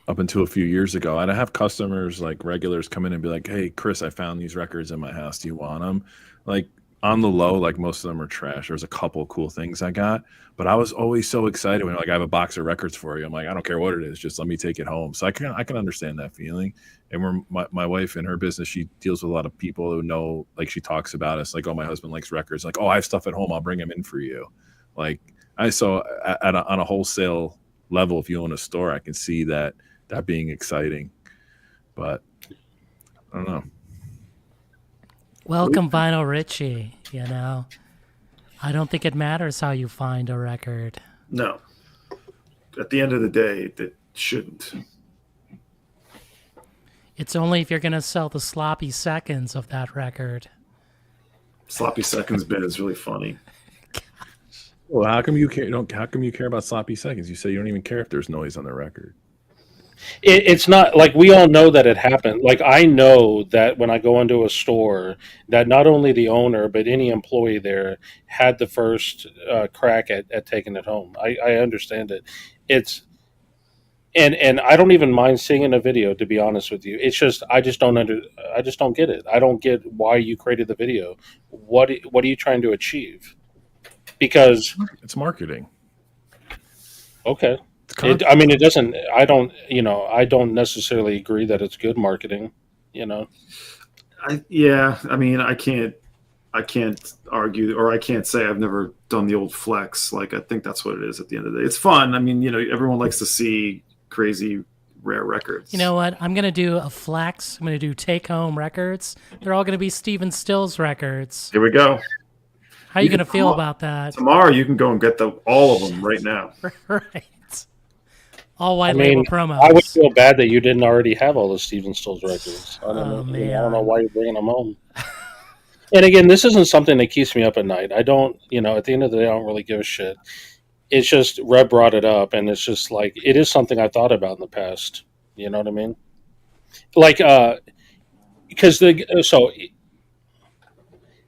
up until a few years ago, I'd have customers, like regulars, come in and be like, "Hey, Chris, I found these records in my house. Do you want them?" Like on the low, like most of them are trash. There's a couple of cool things I got, but I was always so excited when I have a box of records for you. I'm like, I don't care what it is, just let me take it home. So I can understand that feeling. And my wife in her business, she deals with a lot of people who know, like she talks about us, like, oh, my husband likes records. Like, oh, I have stuff at home, I'll bring them in for you. Like I saw on a wholesale level, if you own a store, I can see that being exciting, but I don't know. Welcome, Vinyl Richie. I don't think it matters how you find a record. No. At the end of the day, it shouldn't. It's only if you're going to sell the sloppy seconds of that record. Sloppy seconds bit is really funny. Well, how come you care? How come you care about sloppy seconds? You say you don't even care if there's noise on the record. It's not like we all know that it happened. Like I know that when I go into a store, that not only the owner but any employee there had the first crack at taking it home. I understand it. It's and I don't even mind seeing a video, to be honest with you. It's just I just don't get it. I don't get why you created the video. What are you trying to achieve? Because it's marketing. Okay. It doesn't. I don't necessarily agree that it's good marketing. I can't argue, or I can't say I've never done the old flex. Like I think that's what it is at the end of the day. It's fun. I mean, everyone likes to see crazy rare records. You know what? I'm gonna do a flex. I'm gonna do take home records. They're all gonna be Stephen Stills records. Here we go. How are you gonna feel about that? Tomorrow you can go and get all of them right now. Right. All white label promos. I would feel bad that you didn't already have all the Stephen Stills records. I don't know. Man. I don't know why you're bringing them home. And again, this isn't something that keeps me up at night. I don't, at the end of the day, I don't really give a shit. It's just Reb brought it up, and it's just like it is something I thought about in the past. You know what I mean? Like, because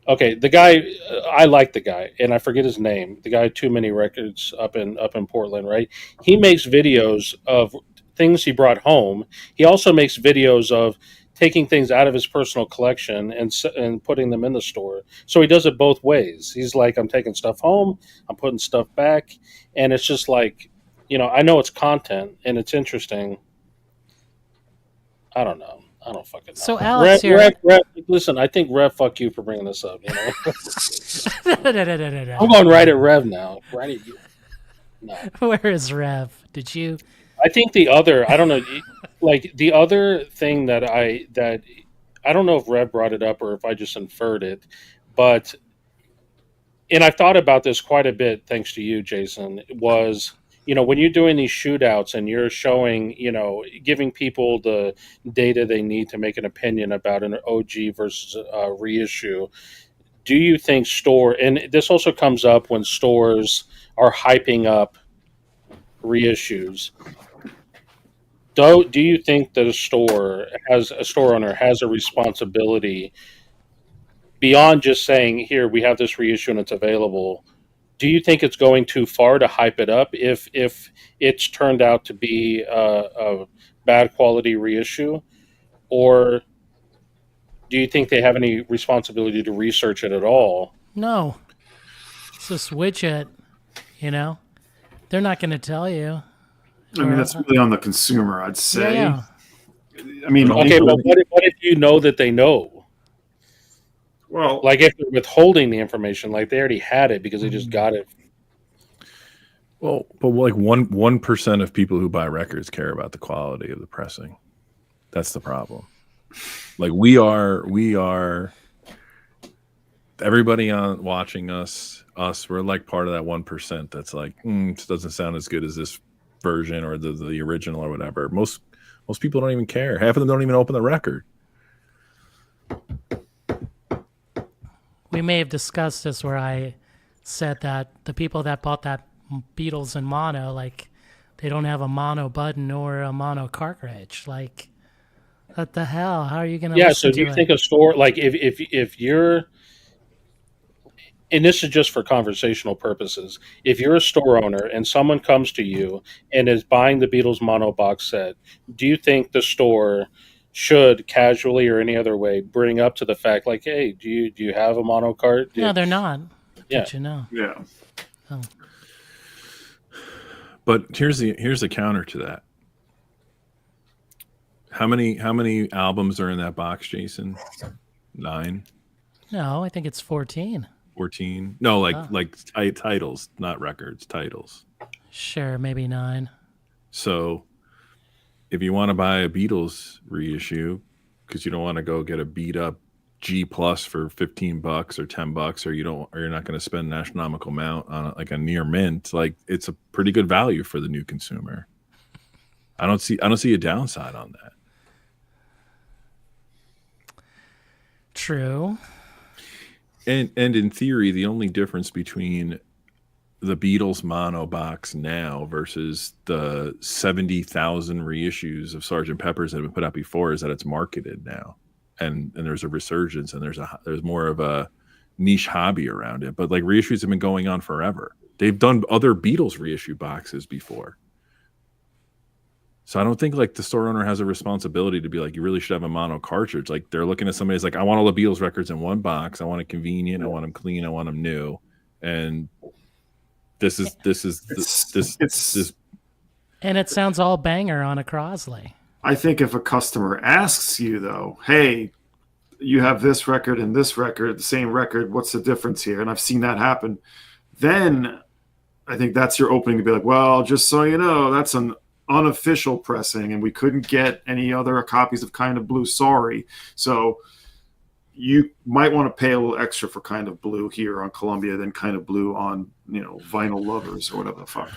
okay, the guy, I like the guy, and I forget his name. The guy, Too Many Records up in Portland, right? He makes videos of things he brought home. He also makes videos of taking things out of his personal collection and putting them in the store. So he does it both ways. He's like, I'm taking stuff home, I'm putting stuff back, and it's just like, I know it's content and it's interesting. I don't know. I don't fucking know. So Alex here, Rev, listen, I think Rev, fuck you for bringing this up. I'm I'm going right at Rev now. Right at you. No, Where is Rev? Did you? I think the other. I don't know. Like the other thing that I don't know if Rev brought it up or if I just inferred it, but and I've thought about this quite a bit thanks to you, Jason. Was when you're doing these shootouts and you're showing, giving people the data they need to make an opinion about an OG versus a reissue, do you think and this also comes up when stores are hyping up reissues, do you think that a store owner has a responsibility beyond just saying, here, we have this reissue and it's available? Do you think it's going too far to hype it up if it's turned out to be a bad quality reissue? Or do you think they have any responsibility to research it at all? No. It's just widget. They're not going to tell you. I mean, that's really on the consumer, I'd say. Yeah. I mean, Okay, but what if you know that they know? Well, Like if they're withholding the information, like they already had it because they just got it. Well, but like 1% of people who buy records care about the quality of the pressing. That's the problem. Like we are everybody on watching us, we're like part of that 1% that's like, this doesn't sound as good as this version or the original or whatever. Most people don't even care. Half of them don't even open the record. We may have discussed this where I said that the people that bought that Beatles in mono, like, they don't have a mono button or a mono cartridge. Like, what the hell? How are you going to listen to it? Yeah, so do you think a store, like if you're, and this is just for conversational purposes, if you're a store owner and someone comes to you and is buying the Beatles mono box set, do you think the store should casually or any other way bring up to the fact, like, hey, do you have a mono cart? No, they're not. Yeah. But yeah. Oh. But here's the counter to that. How many albums are in that box, Jason? 9? No, I think it's 14. 14? No, like titles, not records, titles. Sure, maybe 9. So if you want to buy a Beatles reissue because you don't want to go get a beat up G plus for $15 or $10, or you're not going to spend an astronomical amount on like a near mint, like it's a pretty good value for the new consumer. I don't see a downside on that. True. And in theory, the only difference between the Beatles mono box now versus the 70,000 reissues of Sgt. Pepper's that have been put out before is that it's marketed now, and there's a resurgence, and there's more of a niche hobby around it. But like reissues have been going on forever. They've done other Beatles reissue boxes before. So I don't think like the store owner has a responsibility to be like, you really should have a mono cartridge. Like they're looking at somebody who's like, I want all the Beatles records in one box. I want it convenient. I want them clean. I want them new. And this is. And it sounds all banger on a Crosley. I think if a customer asks you though, hey, you have this record and this record, the same record, what's the difference here? And I've seen that happen. Then I think that's your opening to be like, well, just so you know, that's an unofficial pressing and we couldn't get any other copies of Kind of Blue, sorry. So you might want to pay a little extra for Kind of Blue here on Columbia than Kind of Blue on, Vinyl Lovers or whatever the fuck.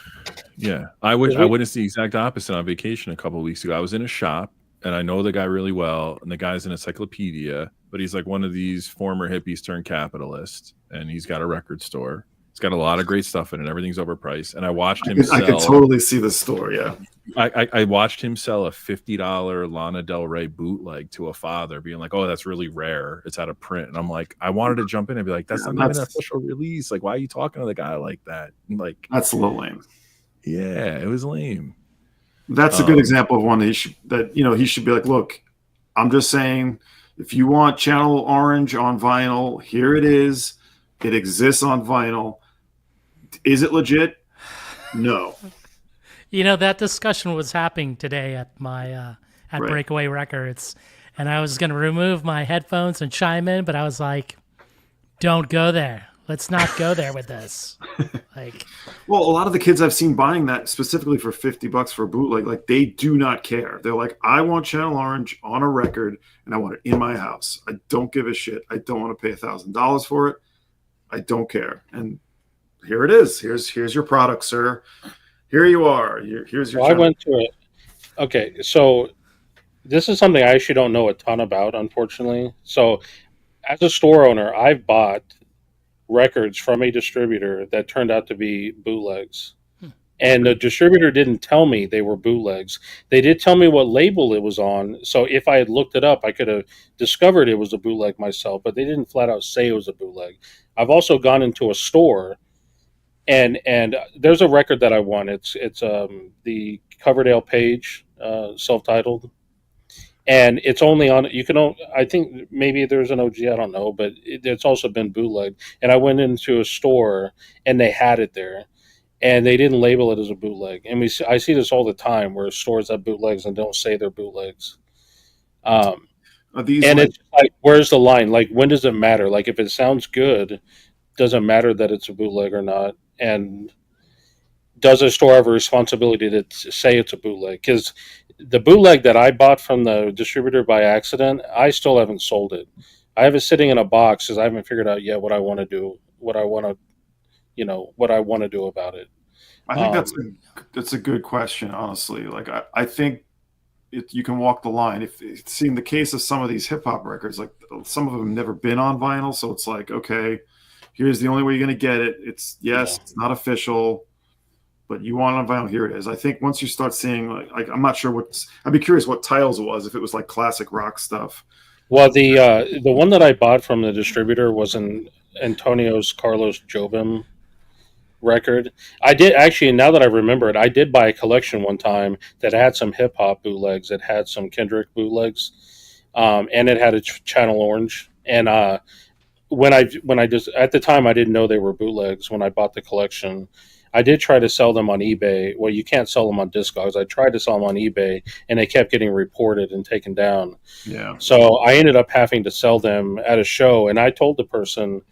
Yeah. I witnessed the exact opposite on vacation a couple of weeks ago. I was in a shop and I know the guy really well, and the guy's an encyclopedia but he's like one of these former hippies turned capitalist, and he's got a record store. It's got a lot of great stuff in it. Everything's overpriced. And I watched him I could totally see the store. Yeah. I watched him sell a $50 Lana Del Rey bootleg to a father, being like, "Oh, that's really rare. It's out of print." And I'm like, I wanted to jump in and be like, "That's not even an official release. Like, why are you talking to the guy like that?" And like, that's a little lame. Yeah, it was lame. That's a good example of one that he should be like, "Look, I'm just saying, if you want Channel Orange on vinyl, here it is. It exists on vinyl. Is it legit? No." That discussion was happening today at my at Breakaway Records, and I was going to remove my headphones and chime in, but I was like, "Don't go there. Let's not go there with this." Well, a lot of the kids I've seen buying that specifically for $50 for a bootleg, like they do not care. They're like, "I want Channel Orange on a record, and I want it in my house. I don't give a shit. I don't want to pay $1,000 for it. I don't care." And here it is. Here's your product, sir. Here you are. Here's your. Well, I went to it. Okay, so this is something I actually don't know a ton about, unfortunately. So, as a store owner, I've bought records from a distributor that turned out to be bootlegs, and the distributor didn't tell me they were bootlegs. They did tell me what label it was on. So, if I had looked it up, I could have discovered it was a bootleg myself. But they didn't flat out say it was a bootleg. I've also gone into a store. And there's a record that I want. It's the Coverdale Page, self-titled, and it's only on. You can. I think maybe there's an OG. I don't know, but it's also been bootleg. And I went into a store and they had it there, and they didn't label it as a bootleg. And I see this all the time where stores have bootlegs and don't say they're bootlegs. It's like, where's the line? Like, when does it matter? Like, if it sounds good, doesn't matter that it's a bootleg or not. And does a store have a responsibility to say it's a bootleg? Because the bootleg that I bought from the distributor by accident, I still haven't sold it. I have it sitting in a box because I haven't figured out yet what I want to do, what I want to do about it. I think that's a good question, honestly. Like I think you can walk the line. If see, in the case of some of these hip hop records, like some of them have never been on vinyl, so it's like, okay, here's the only way you're going to get it. It's it's not official, but you want it on vinyl. Here it is. I think once you start seeing, like I'm not sure I'd be curious what titles it was, if it was like classic rock stuff. Well, the one that I bought from the distributor was an Antonio's Carlos Jobim record. I did actually, now that I remember it, I did buy a collection one time that had some hip hop bootlegs. It had some Kendrick bootlegs, and it had a Channel Orange. And when I just, at the time, I didn't know they were bootlegs when I bought the collection. I did try to sell them on eBay. Well, you can't sell them on Discogs. I tried to sell them on eBay, and they kept getting reported and taken down. Yeah. So I ended up having to sell them at a show, and I told the person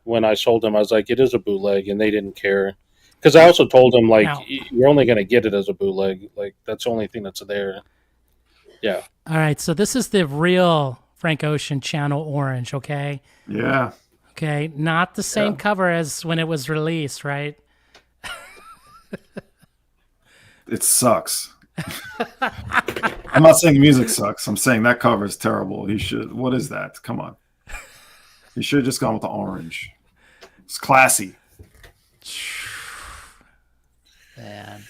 when I sold them, I was like, it is a bootleg, and they didn't care. Because I also told them, like, you're only going to get it as a bootleg. Like, that's the only thing that's there. Yeah. All right, so this is the real Frank Ocean Channel Orange, okay? Yeah. Okay, not the same cover as when it was released, right? It sucks. I'm not saying music sucks. I'm saying that cover is terrible. What is that? Come on. He should have just gone with the orange. It's classy. Man.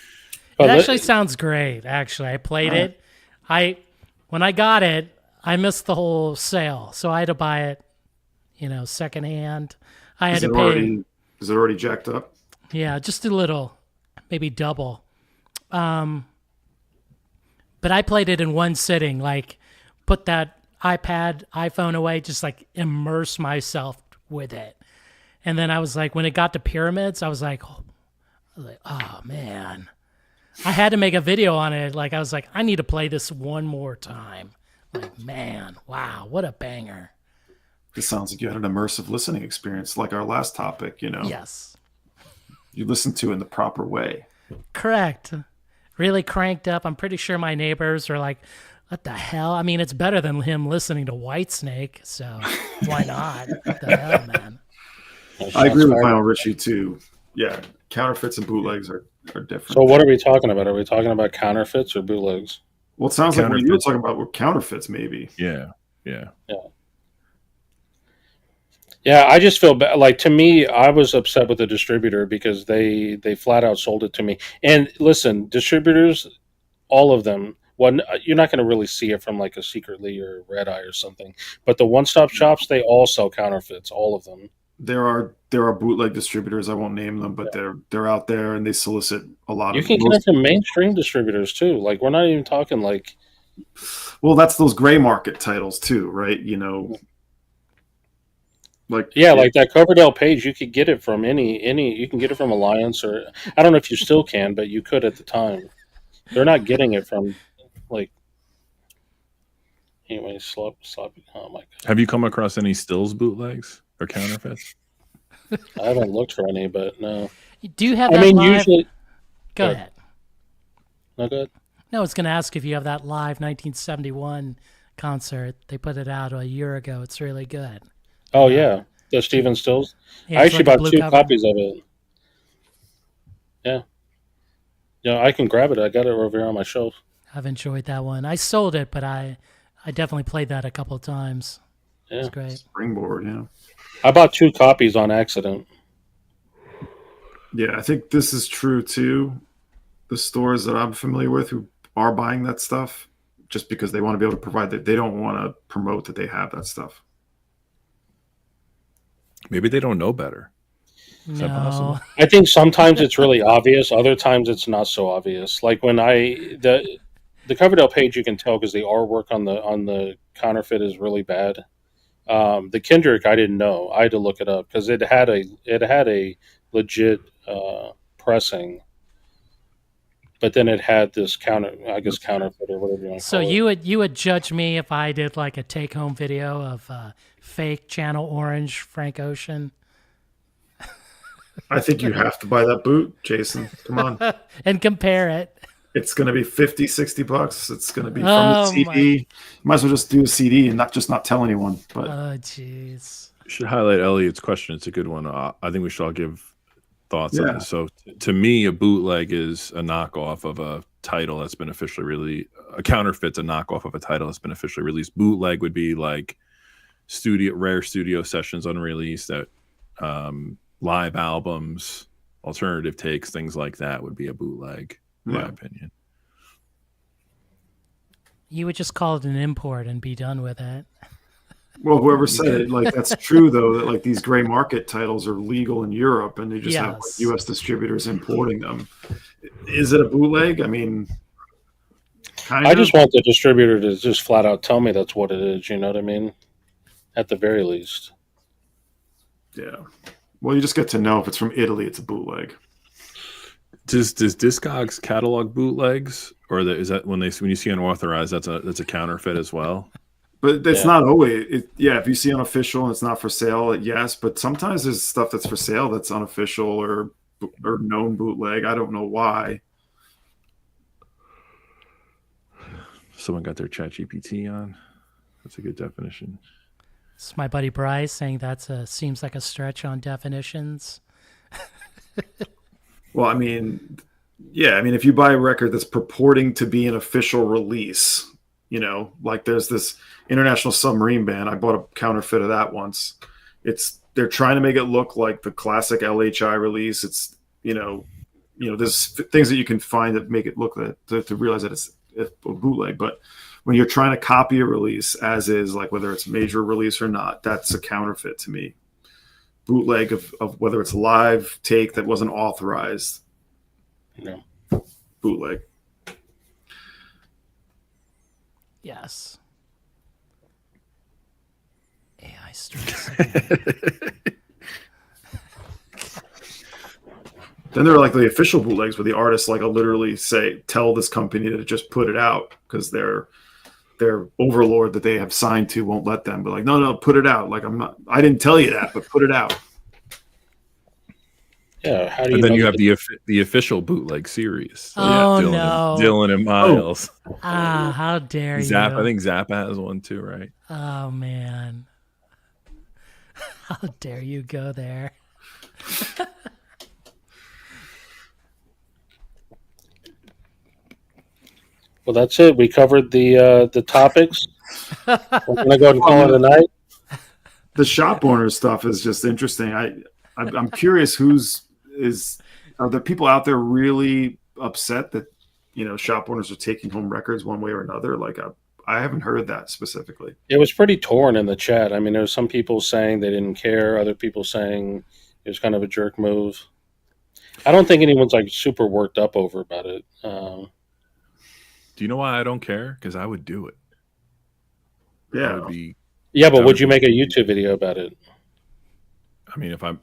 It actually sounds great, actually. I played it. When I got it, I missed the whole sale, so I had to buy it, secondhand. I had to pay. Is it already jacked up? Yeah, just a little, maybe double. But I played it in one sitting, like put that iPhone away, just like immerse myself with it. And then I was like, when it got to Pyramids, I was like, oh man. I had to make a video on it. Like, I was like, I need to play this one more time. Like, man, wow, what a banger. This sounds like you had an immersive listening experience, like our last topic, Yes. You listened to it in the proper way. Correct. Really cranked up. I'm pretty sure my neighbors are like, what the hell? I mean, it's better than him listening to Whitesnake, so why not? What the hell, man? I agree with Final Richie, too. Yeah, counterfeits and bootlegs are different. So what are we talking about? Are we talking about counterfeits or bootlegs? Well, it sounds like what you were talking about were counterfeits, maybe. Yeah. Yeah, I just feel bad. Like to me, I was upset with the distributor because they flat out sold it to me. And listen, distributors, all of them. One, you're not going to really see it from like a Secretly or Red Eye or something. But the one-stop shops, they all sell counterfeits, all of them. There are bootleg distributors. I won't name them, but they're out there and they solicit a lot You of can get it most. from mainstream distributors too. Like we're not even talking like Well, that's those gray market titles too, right? Like yeah, like that Coverdale page. You could get it from any. You can get it from Alliance or I don't know if you still can, but you could at the time. They're not getting it from like anyway. Sloppy. Oh my god, Have you come across any stills bootlegs or counterfeits? I haven't looked for any, but no. Do you have I that mean, live? usually. Go Good. ahead. No good. No, I was going to ask if you have that live 1971 concert. They put it out a year ago. It's really good. Oh yeah, the Steven Stills. Yeah, I it's actually like a bought blue two cover. copies of it. Yeah. Yeah, I can grab it. I got it over here on my shelf. I've enjoyed that one. I sold it, but I definitely played that a couple of times. Yeah. It's great. Springboard, yeah. I bought two copies on accident. Yeah, I think this is true too. The stores that I'm familiar with who are buying that stuff just because they want to be able to provide that, they don't want to promote that they have that stuff. Maybe they don't know better. Is that possible? No. I think sometimes it's really obvious. Other times it's not so obvious. Like when the Coverdale page, you can tell because the artwork on the counterfeit is really bad. The Kendrick, I didn't know. I had to look it up because it had a legit pressing, but then it had this counterfeit or whatever you want to So call it. you would judge me if I did like a take home video of fake Channel Orange Frank Ocean I think you have to buy that boot, Jason. Come on. and compare it. It's going to be $50-$60. It's going to be from Oh, the CD. Might as well just do a CD and not tell anyone. But Oh jeez. Should highlight Elliot's question. It's a good one. I think we should all give thoughts on Yeah. this. So, to me, a bootleg is a knockoff of a title that's been officially released. A counterfeit's a knockoff of a title that's been officially released. Bootleg would be like rare studio sessions unreleased, that live albums, alternative takes, things like that would be a bootleg, in my opinion. You would just call it an import and be done with it. well, whoever said it, like that's true though. That like these gray market titles are legal in Europe, and they just have like, Yes. U.S. distributors importing them. Is it a bootleg? I mean, kind I of. just want the distributor to just flat out tell me that's what it is. You know what I mean? At the very least. Yeah. Well, you just get to know if it's from Italy, it's a bootleg. Does Discogs catalog bootlegs, or is that when you see unauthorized, that's a counterfeit as well? But it's Yeah. not always. If you see unofficial and it's not for sale, yes. But sometimes there's stuff that's for sale that's unofficial or known bootleg. I don't know why. Someone got their ChatGPT on. That's a good definition. It's my buddy Bryce saying seems like a stretch on definitions. Well, I mean, if you buy a record that's purporting to be an official release, like there's this International Submarine Band. I bought a counterfeit of that once. They're trying to make it look like the classic LHI release. It's, there's things that you can find that make it look to realize that it's a bootleg. But when you're trying to copy a release as is, like whether it's a major release or not, that's a counterfeit to me. Bootleg of whether it's live take that wasn't authorized. No. Bootleg. Yes. AI stress. Then there are like the official bootlegs where the artists like literally tell this company to just put it out because their overlord that they have signed to won't let them. But like, no, put it out. Like I didn't tell you that, but put it out. Yeah. How do you? And then know you that have the official bootleg series. Oh, Dylan no. Dylan and Miles. How dare you? I think Zappa has one too, right? Oh man. How dare you go there? Well, that's it. We covered the topics. We're gonna go and call it a night. The shop owner stuff is just interesting. I'm curious are there people out there really upset that shop owners are taking home records one way or another? Like I haven't heard that specifically. It was pretty torn in the chat. I mean, there were some people saying they didn't care, other people saying it was kind of a jerk move. I don't think anyone's like super worked up over about it. Do you know why I don't care? Because I would do it. Yeah. But would you make a YouTube video about it? I mean, if my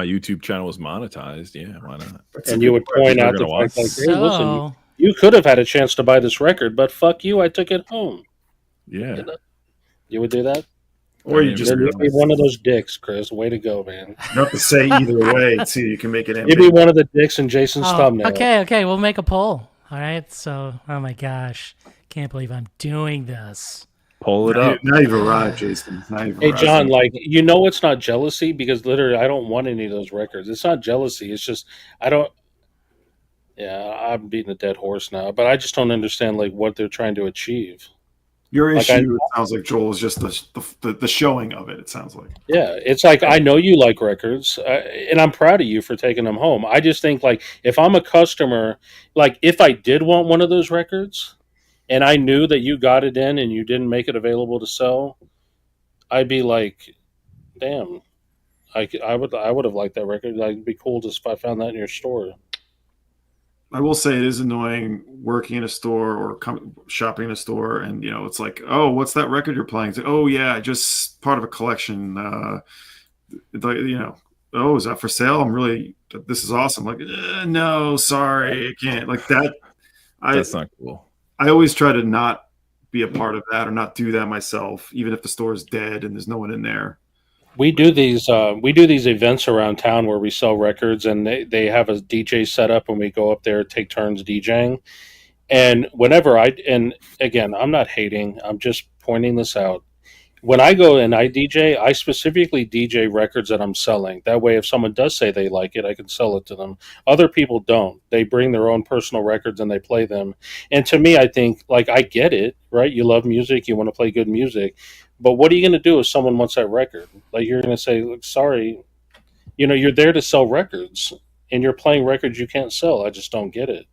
YouTube channel was monetized, yeah, why not? And you would point out the fact, like, hey, listen, you could have had a chance to buy this record, but fuck you, I took it home. Yeah. You would do that? Or you just be one of those dicks, Chris. Way to go, man. You don't have to say either way, too. You can make it You'd be one of the dicks in Jason's thumbnail. Okay, we'll make a poll. All right, so, oh my gosh. Can't believe I'm doing this. Pull it up. Now you've arrived, Jason. Hey, John, it's not jealousy, because literally I don't want any of those records. It's not jealousy. It's just, I'm beating a dead horse now, but I just don't understand what they're trying to achieve. Your issue, it sounds like, Joel, is just the showing of it, it sounds like. Yeah, it's like, I know you like records, and I'm proud of you for taking them home. I just think, if I'm a customer, if I did want one of those records, and I knew that you got it in and you didn't make it available to sell, I'd be like, damn, I would have liked that record. It'd be cool just if I found that in your store. I will say it is annoying working in a store or shopping in a store, and it's like, oh, what's that record you're playing? It's like, oh yeah, just part of a collection. Oh, is that for sale? This is awesome. Like, no, sorry, I can't. Like that. That's not cool. I always try to not be a part of that or not do that myself, even if the store is dead and there's no one in there. We do these events around town where we sell records, and they have a DJ set up, and we go up there, take turns DJing. And and again, I'm not hating, I'm just pointing this out. When I go and I DJ, I specifically DJ records that I'm selling. That way, if someone does say they like it, I can sell it to them. Other people don't. They bring their own personal records and they play them. And to me, I think, I get it, right? You love music, you want to play good music. But what are you going to do if someone wants that record? You're going to say, sorry, you're there to sell records, and you're playing records you can't sell. I just don't get it.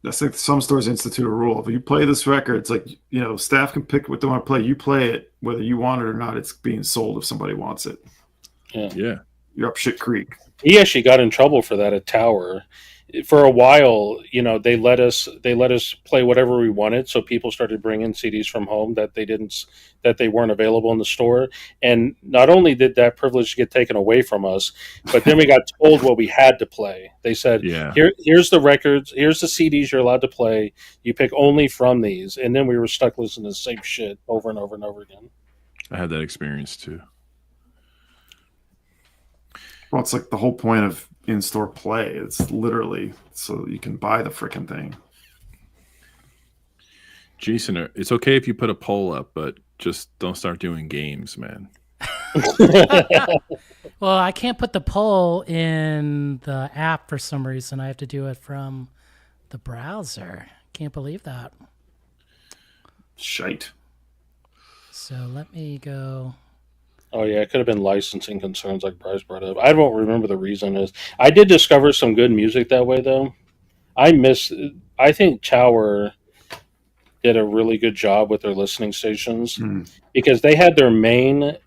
That's like some stores institute a rule. If you play this record, it's like, staff can pick what they want to play. You play it, whether you want it or not, it's being sold if somebody wants it. Yeah. You're up shit creek. He actually got in trouble for that at Tower. For a while, they let us play whatever we wanted. So people started bringing CDs from home that they weren't available in the store. And not only did that privilege get taken away from us, but then we got told what we had to play. They said, here's the records, here's the CDs you're allowed to play. You pick only from these. And then we were stuck listening to the same shit over and over and over again. I had that experience too. Well, it's like the whole point of in-store play. It's literally so you can buy the freaking thing. Jason, it's okay if you put a poll up, but just don't start doing games, man. Well, I can't put the poll in the app for some reason. I have to do it from the browser. Can't believe that. Shite. So let me go. Oh yeah, it could have been licensing concerns like Bryce brought up. I don't remember the reason is. I did discover some good music that way though. I think Tower did a really good job with their listening stations because they had their main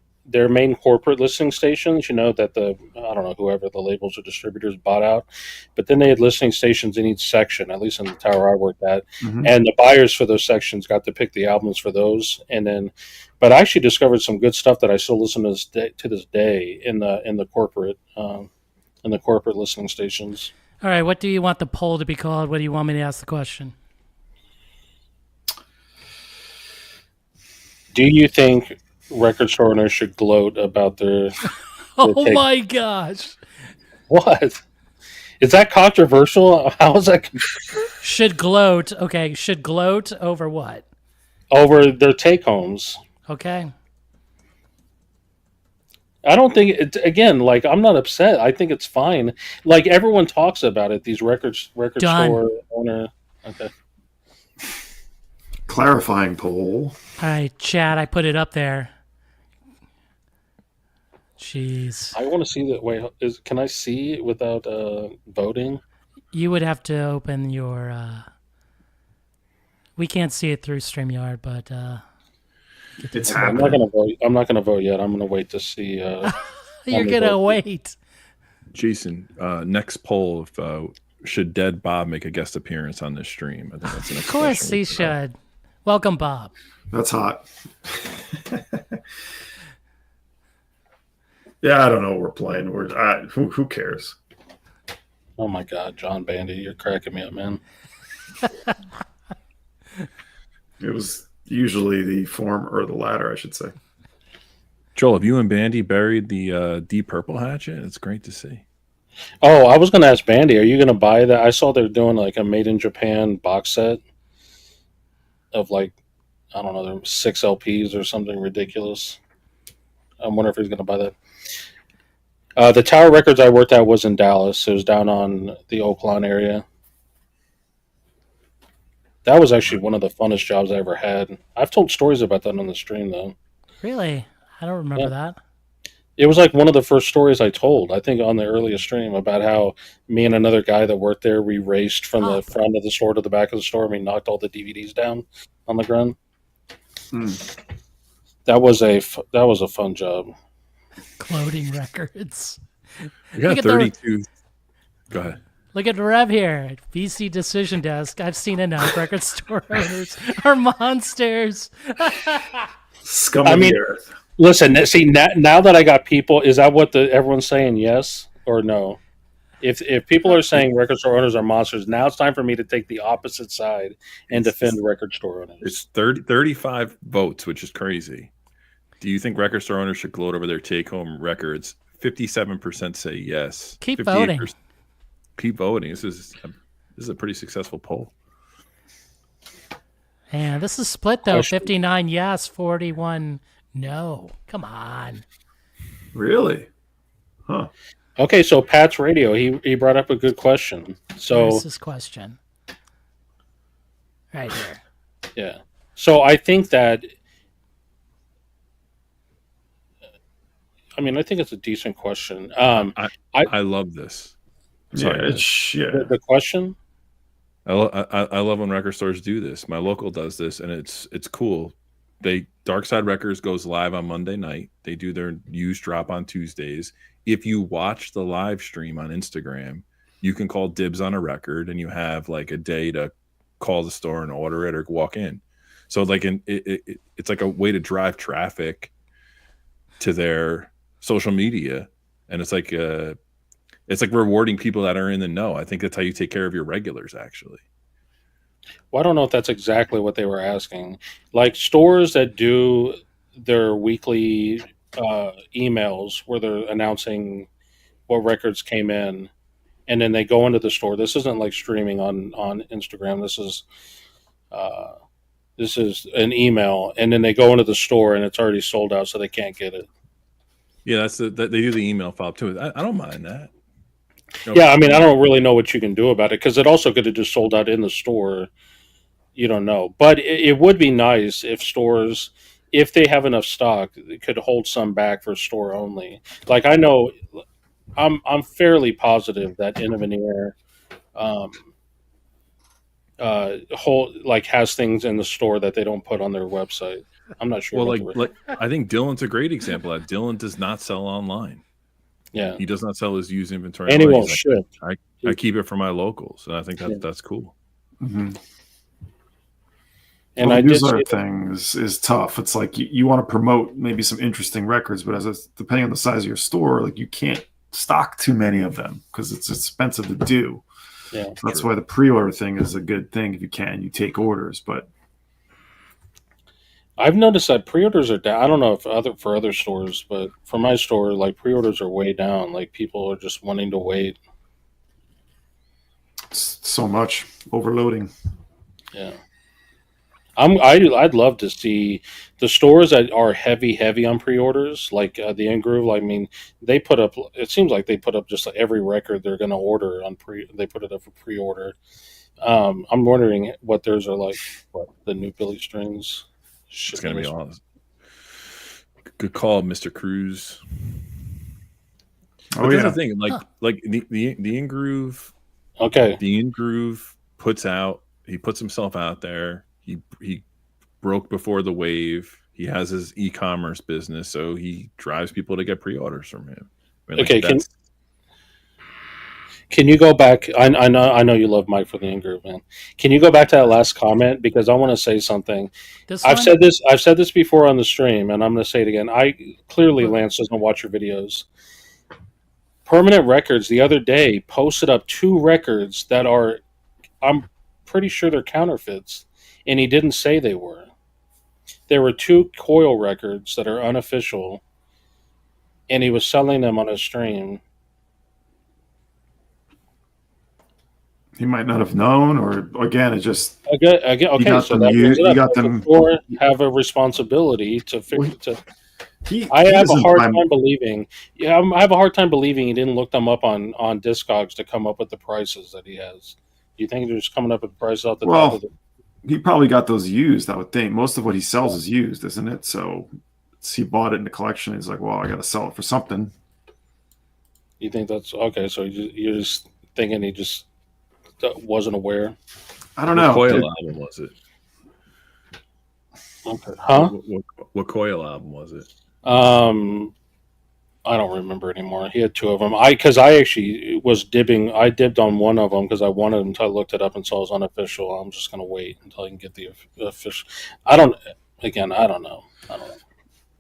corporate listening stations, that whoever the labels or distributors bought out, but then they had listening stations in each section, at least in the tower I worked at, and the buyers for those sections got to pick the albums for those. But I actually discovered some good stuff that I still listen to this day in the corporate listening stations. All right, what do you want the poll to be called? What do you want me to ask the question? Do you think record store owners should gloat about their oh my gosh. What? Is that controversial? How is that? Should gloat. Okay. Should gloat over what? Over their take homes. Okay. I don't think it, again, I'm not upset. I think it's fine. Everyone talks about it. These record store owner. Okay. Clarifying poll. All right, Chad, I put it up there. Jeez. I want to see that. Wait, can I see it without voting? You would have to open your. We can't see it through StreamYard, but It's Okay, I'm not happening. gonna vote. I'm not gonna vote yet. I'm gonna wait to see. you're me gonna vote. wait. Jason, next poll: if should Dead Bob make a guest appearance on this stream? I think that's the next Of course question we he put up. should. Welcome, Bob. That's hot. Yeah, I don't know what we're playing. Who cares? Oh my God, John Bandy, you're cracking me up, man. It was usually the form or the latter, I should say. Joel, have you and Bandy buried the Deep Purple hatchet? It's great to see. Oh, I was gonna ask Bandy, are you gonna buy that? I saw they're doing like a made in Japan box set of like, I don't know, there were 6 LPs or something ridiculous. I'm wondering if he's gonna buy that. The Tower Records I worked at was in Dallas. It was down on the Oakland area. That was actually one of the funnest jobs I ever had. I've told stories about that on the stream though. Really? I don't remember Yeah. that. It was like one of the first stories I told, I think on the earliest stream, about how me and another guy that worked there, we raced from the front of the store to the back of the store and we knocked all the DVDs down on the ground. That was a fun job. Gloating Records. We got Look at the- 32. Go ahead. Look at Rev here. VC Decision Desk. I've seen enough. Record store owners are monsters. Scum I of mean- the earth. Listen, see now that I got people, is that what everyone's saying? Yes or no? If people are saying record store owners are monsters, now it's time for me to take the opposite side and defend record store owners. It's 35 votes, which is crazy. Do you think record store owners should gloat over their take-home records? 57% say yes. Keep 58% voting. Keep voting. This is a pretty successful poll. And this is split though. Question. 59 yes, 41 no. Come on. Really? Huh. Okay, so Pat's Radio, he brought up a good question. So Here's this question. Right here. yeah, so I think that, I mean, I think it's a decent question. I love this. Sorry, The question. I love when record stores do this. My local does this, and it's cool. Dark Side Records goes live on Monday night. They do their used drop on Tuesdays. If you watch the live stream on Instagram, you can call dibs on a record, and you have like a day to call the store and order it or walk in. So like it's like a way to drive traffic to their social media, and it's like rewarding people that are in the know. I think that's how you take care of your regulars, actually. Well, I don't know if that's exactly what they were asking. Like stores that do their weekly emails where they're announcing what records came in, and then they go into the store. This isn't like streaming on Instagram. This is an email, and then they go into the store and it's already sold out, so they can't get it. Yeah, they do the email follow up too. I don't mind that. Yeah, I mean, I don't really know what you can do about it because it also could have just sold out in the store. You don't know, but it would be nice if stores, if they have enough stock, could hold some back for store only. Like I know, I'm fairly positive that Innoveneer has things in the store that they don't put on their website. I'm not sure. Well, like I think Dylan's a great example of that. Dylan does not sell online. Yeah, he does not sell his used inventory. And he online. won't ship. I keep it for my locals, and I think that's cool. Mm-hmm. And the I newsletter thing is tough. It's like you want to promote maybe some interesting records, but depending on the size of your store, like you can't stock too many of them because it's expensive to do. Yeah, so that's why the pre-order thing is a good thing. If you can, you take orders, but I've noticed that pre-orders are down. I don't know if for other stores, but for my store, like pre-orders are way down. Like people are just wanting to wait. So much overloading. Yeah. I'd love to see the stores that are heavy on pre-orders, like the In Groove. I mean, they put up. It seems like they put up just like every record they're going to order on They put it up for pre-order. I'm wondering what theirs are like. What the new Billy Strings? It's going to be awesome. Good call, Mr. Cruz. But that's the thing, like the in-groove, Okay. the in-groove puts himself out there. He broke before the wave. He has his e-commerce business, so he drives people to get pre-orders from him. I mean, Okay, can you go back? I know you love Mike for the in-groove, man. Can you go back to that last comment, because I want to say something. I've said this before on the stream, and I'm going to say it again. Lance doesn't watch your videos. Permanent Records the other day posted up 2 records that are, I'm pretty sure they're counterfeits, and he didn't say they were. There were 2 Coil records that are unofficial, and he was selling them on a stream. He might not have known, or again, it just okay. So that got them. Or have a responsibility to fix it. I have a hard time believing. Yeah, I have a hard time believing he didn't look them up on Discogs to come up with the prices that he has. Do you think they're just coming up with prices off the top of the? He probably got those used. I would think most of what he sells is used, isn't it? So he bought it in the collection. He's like, well, I got to sell it for something. You think that's okay? So you're just thinking he just wasn't aware. I don't know. What Coil album was it? Okay. Huh? What Coil album was it? I don't remember anymore. He had 2 of them. Because I actually was dibbing. I dibbed on one of them because I wanted him until I looked it up and saw it was unofficial. I'm just gonna wait until I can get the official. I don't know.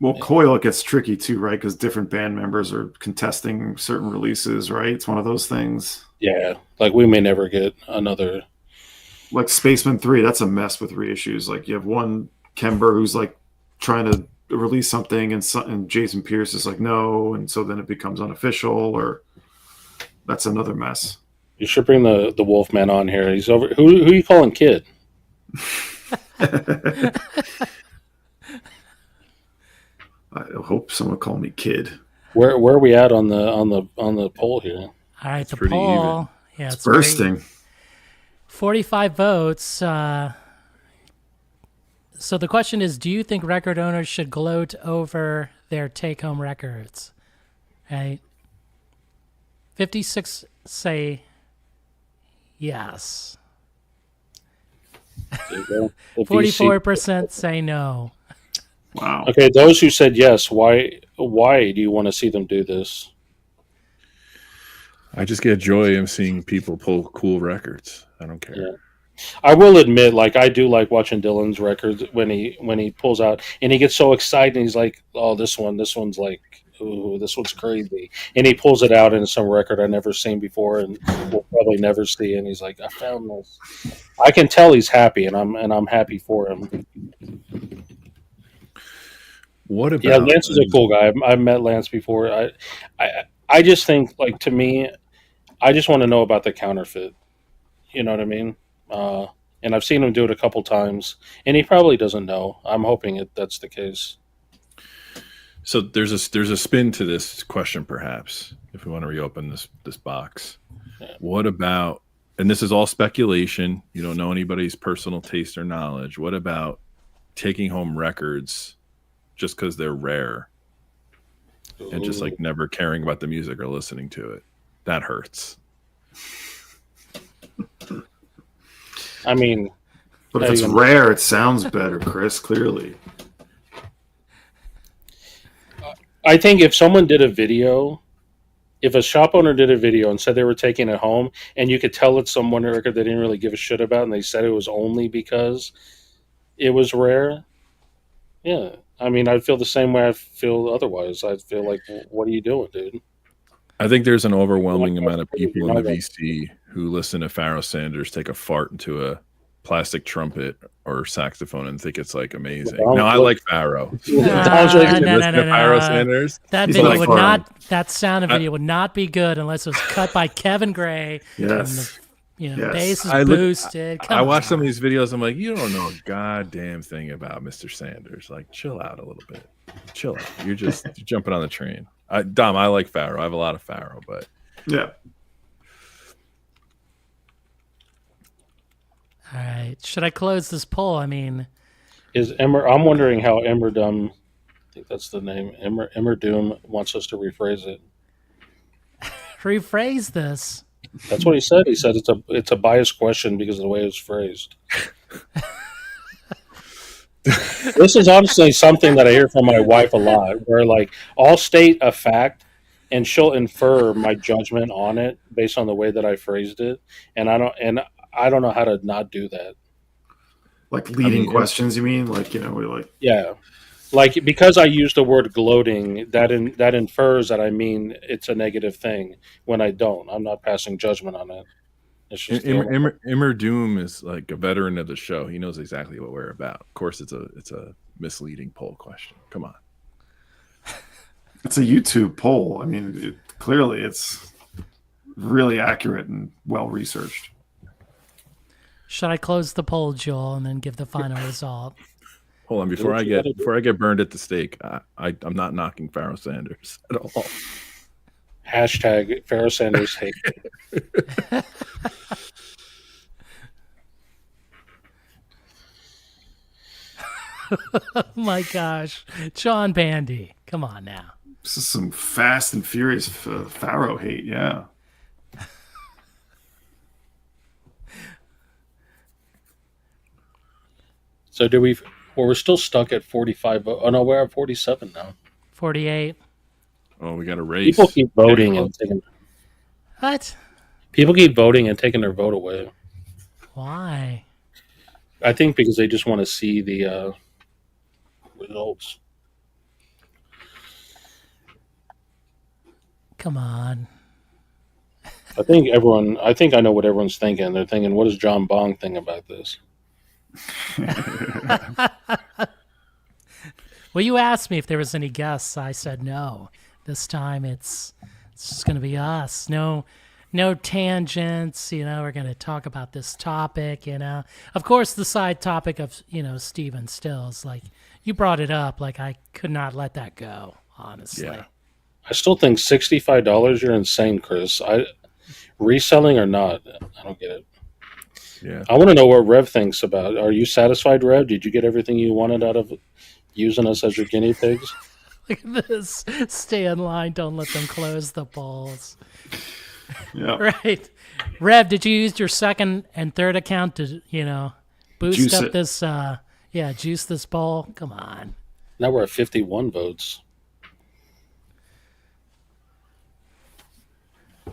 Well, Coil, it gets tricky too, right? Because different band members are contesting certain releases, right? It's one of those things. Yeah, like we may never get another. Like Spaceman 3, that's a mess with reissues. Like you have one Kember who's like trying to release something, and Jason Pierce is like no, and so then it becomes unofficial, or that's another mess. You should bring the Wolfman on here. He's over. Who are you calling kid? I hope someone call me kid. Where are we at on the poll here? All right, it's the pretty poll. even. Yeah, it's bursting. Great. 45 votes. So the question is, do you think record owners should gloat over their take-home records? Right. 56 say yes. 44% say no. Wow. Okay, those who said yes, why do you want to see them do this? I just get joy in seeing people pull cool records. I don't care. Yeah. I will admit, like I do like watching Dylan's records when he pulls out and he gets so excited and he's like, "Oh, this one's like, ooh, this one's crazy," and he pulls it out in some record I've never seen before and will probably never see, and he's like, "I found this." I can tell he's happy, and I'm happy for him. What about? Yeah, Lance is a cool guy. I've met Lance before. I just think, like, to me, I just want to know about the counterfeit. You know what I mean? And I've seen him do it a couple times, and he probably doesn't know. I'm hoping that's the case. So there's a spin to this question, perhaps, if we want to reopen this box. Yeah. What about? And this is all speculation. You don't know anybody's personal taste or knowledge. What about taking home records just because they're rare and just like never caring about the music or listening to it? That hurts. I mean, but if it's rare, it sounds better, Chris, clearly. I think if someone did a video, if a shop owner did a video and said they were taking it home, and you could tell it's some record they didn't really give a shit about, and they said it was only because it was rare, yeah. I mean, I'd feel the same way I feel otherwise. I'd feel like, what are you doing, dude? I think there's an overwhelming amount of people in the VC who listen to Pharoah Sanders take a fart into a plastic trumpet or saxophone and think it's like amazing. No, I like Pharoah. No. Sanders. That video would not. That sound of video would not be good unless it was cut by Kevin Gray. Yes. Bass is boosted. I watch some of these videos. I'm like, you don't know a goddamn thing about Mr. Sanders. Like, chill out a little bit. Chill out. You're jumping on the train. Dom, I like Pharoah. I have a lot of Pharoah, but yeah. All right. Should I close this poll? I mean, I'm wondering how Emmerdum, I think that's the name, Emmerdoom wants us to rephrase it. Rephrase this. That's what he said. He said it's a biased question because of the way it was phrased. This is honestly something that I hear from my wife a lot, where like I'll state a fact and she'll infer my judgment on it based on the way that I phrased it, and I don't know how to not do that. Like leading questions, you mean? Like, we're like, Yeah, like because I use the word gloating, that infers that I mean it's a negative thing when I don't. I'm not passing judgment on it. It's just Immer Doom is like a veteran of the show. He knows exactly what we're about. Of course, it's a misleading poll question. Come on. it's a YouTube poll. I mean, clearly it's really accurate and well researched. Should I close the poll, Joel, and then give the final result? Hold on, before I get burned at the stake, I'm not knocking Pharaoh Sanders at all. Hashtag Pharaoh Sanders hate. Oh my gosh, John Bandy, come on now. This is some fast and furious Pharaoh hate, yeah. So we're still stuck at 45. Oh no, we're at 47 now. 48. Oh, we got a race. People keep voting and taking. What? People keep voting and taking their vote away. Why? I think because they just want to see the results. Come on. I think I know what everyone's thinking. They're thinking, what does John Bong think about this? Well, you asked me if there was any guests. I said no. This time it's just going to be us. No tangents. We're going to talk about this topic. Of course, the side topic of Stephen Stills. Like you brought it up. Like I could not let that go. Honestly. Yeah. I still think $65. You're insane, Chris. Reselling or not? I don't get it. Yeah. I want to know what Rev thinks about. Are you satisfied, Rev? Did you get everything you wanted out of using us as your guinea pigs? Look at this. Stay in line. Don't let them close the polls. Yeah. Right. Rev, did you use your second and third account to, boost Juice up it. this, juice this poll? Come on. Now we're at 51 votes.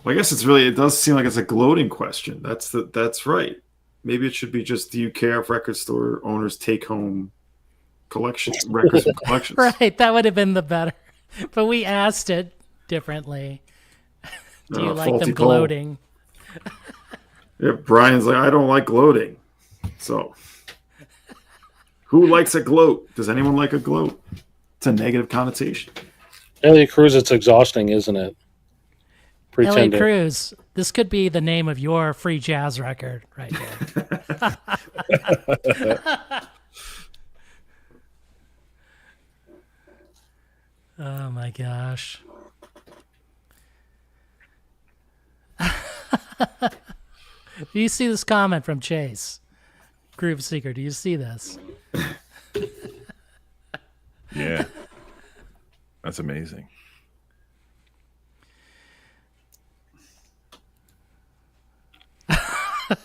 Well, I guess it does seem like it's a gloating question. That's right. Maybe it should be just, do you care if record store owners take home records from collections? Right. That would have been the better. But we asked it differently. Do you like them poll. gloating? Yeah, Brian's like, I don't like gloating. So, who likes a gloat? Does anyone like a gloat? It's a negative connotation. Elliot Cruz, it's exhausting, isn't it? Elliot Cruz, this could be the name of your free jazz record right here. Oh my gosh. Do you see this comment from Chase? Groove Seeker, do you see this? Yeah. That's amazing.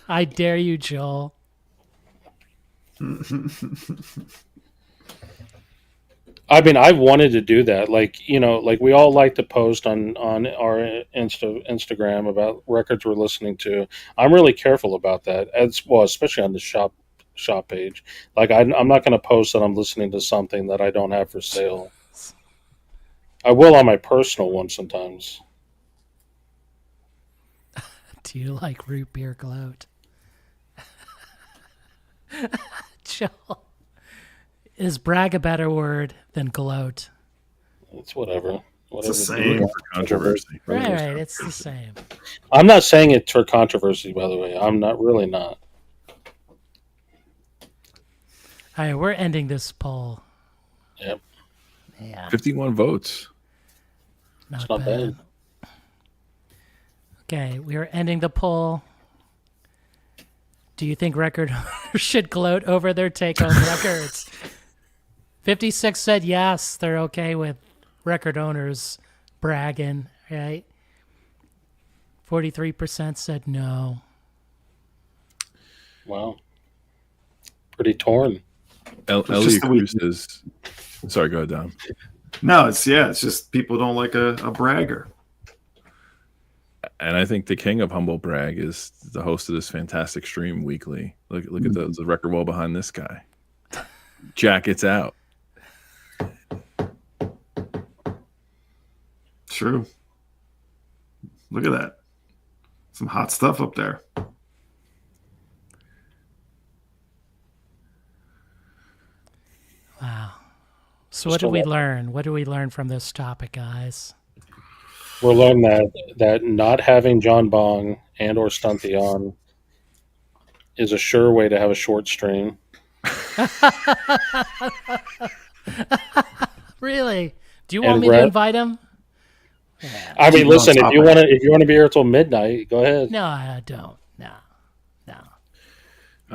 I dare you, Joel. I mean, I've wanted to do that. Like we all like to post on our Instagram about records we're listening to. I'm really careful about that, as well, especially on the shop page. Like I'm not going to post that I'm listening to something that I don't have for sale. I will on my personal one sometimes. Do you like root beer gloat? Joel, is brag a better word than gloat? It's whatever. It's the same. For controversy. Right, it's the same. I'm not saying it for controversy, by the way. I'm not. All right, we're ending this poll. Yep. Yeah, 51 votes. It's not bad. Okay, we are ending the poll. Do you think record owners should gloat over their take-home records? 56 said yes, they're okay with record owners bragging, right? 43% said no. Wow. Pretty torn. Elliot Cruz says, sorry, go ahead, Dom. No, it's just people don't like a bragger. And I think the king of humble brag is the host of this fantastic stream weekly. Look at the record wall behind this guy. Jackets out. True. Look at that. Some hot stuff up there. Wow. So what did we learn? What do we learn from this topic, guys? We'll learn that not having John Bong and or Stunty on is a sure way to have a short stream. Really? Do you want me to invite him? Yeah. I mean, listen, if you want to be here till midnight, go ahead. No, I don't. No.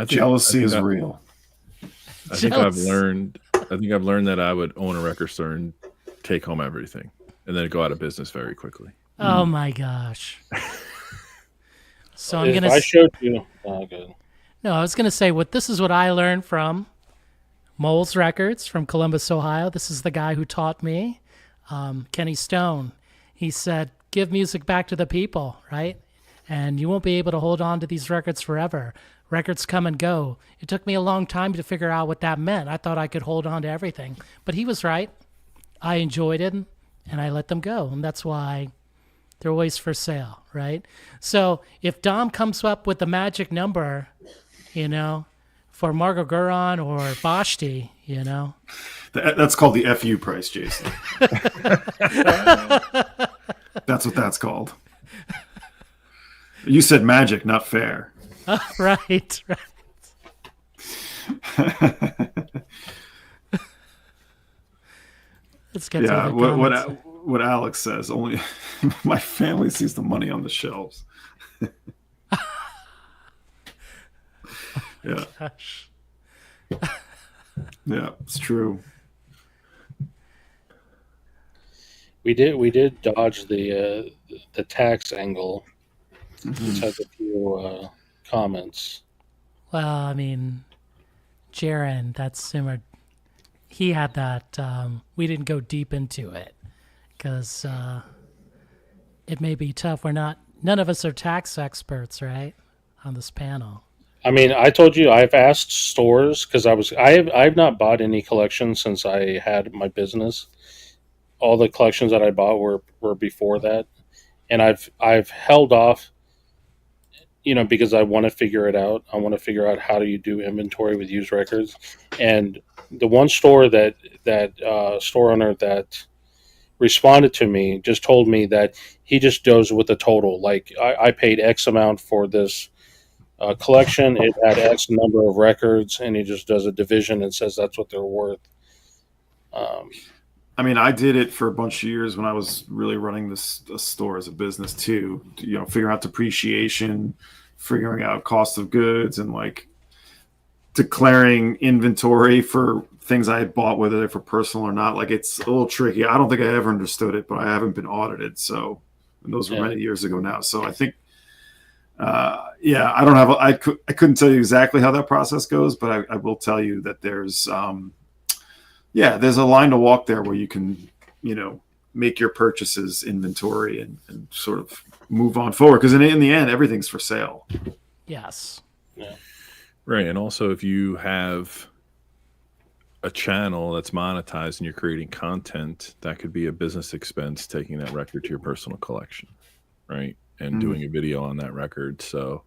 Jealousy is real. I think I've learned that I would own a record store and take home everything, and then go out of business very quickly. Oh my gosh! So I'm I showed you. Oh, good. No, I was gonna say this is what I learned from Moles Records from Columbus, Ohio. This is the guy who taught me, Kenny Stone. He said, "Give music back to the people, right? And you won't be able to hold on to these records forever. Records come and go." It took me a long time to figure out what that meant. I thought I could hold on to everything. But he was right. I enjoyed it, and I let them go. And that's why they're always for sale, right? So if Dom comes up with the magic number, for Margot Guron or Vashti, That's called the FU price, Jason. That's what that's called. You said magic, not fair. Right. Let's get to the what Alex says. Only my family sees the money on the shelves. Yeah. Gosh. Yeah, it's true. We did dodge the tax angle. Just had a few comments. Well, I mean, Jaron, that's similar. He had that. We didn't go deep into it because it may be tough. None of us are tax experts, right? On this panel. I mean, I told you I've asked stores because I've not bought any collections since I had my business. All the collections that I bought were before that, and I've held off. Because I want to figure it out. I want to figure out how do you do inventory with used records. And the one store that store owner that responded to me just told me that he just goes with the total. Like I paid X amount for this collection. It had X number of records, and he just does a division and says that's what they're worth. I mean, I did it for a bunch of years when I was really running a store as a business too. Figuring out depreciation, figuring out cost of goods, and like declaring inventory for things I had bought, whether they're for personal or not. Like it's a little tricky. I don't think I ever understood it, but I haven't been audited. So, and those were many years ago now. So I think, I don't have. I couldn't tell you exactly how that process goes, but I will tell you that there's there's a line to walk there where you can, make your purchases inventory and sort of move on forward. Because in the end, everything's for sale. Yes. Yeah. Right. And also if you have a channel that's monetized and you're creating content, that could be a business expense, taking that record to your personal collection. Right. And doing a video on that record. So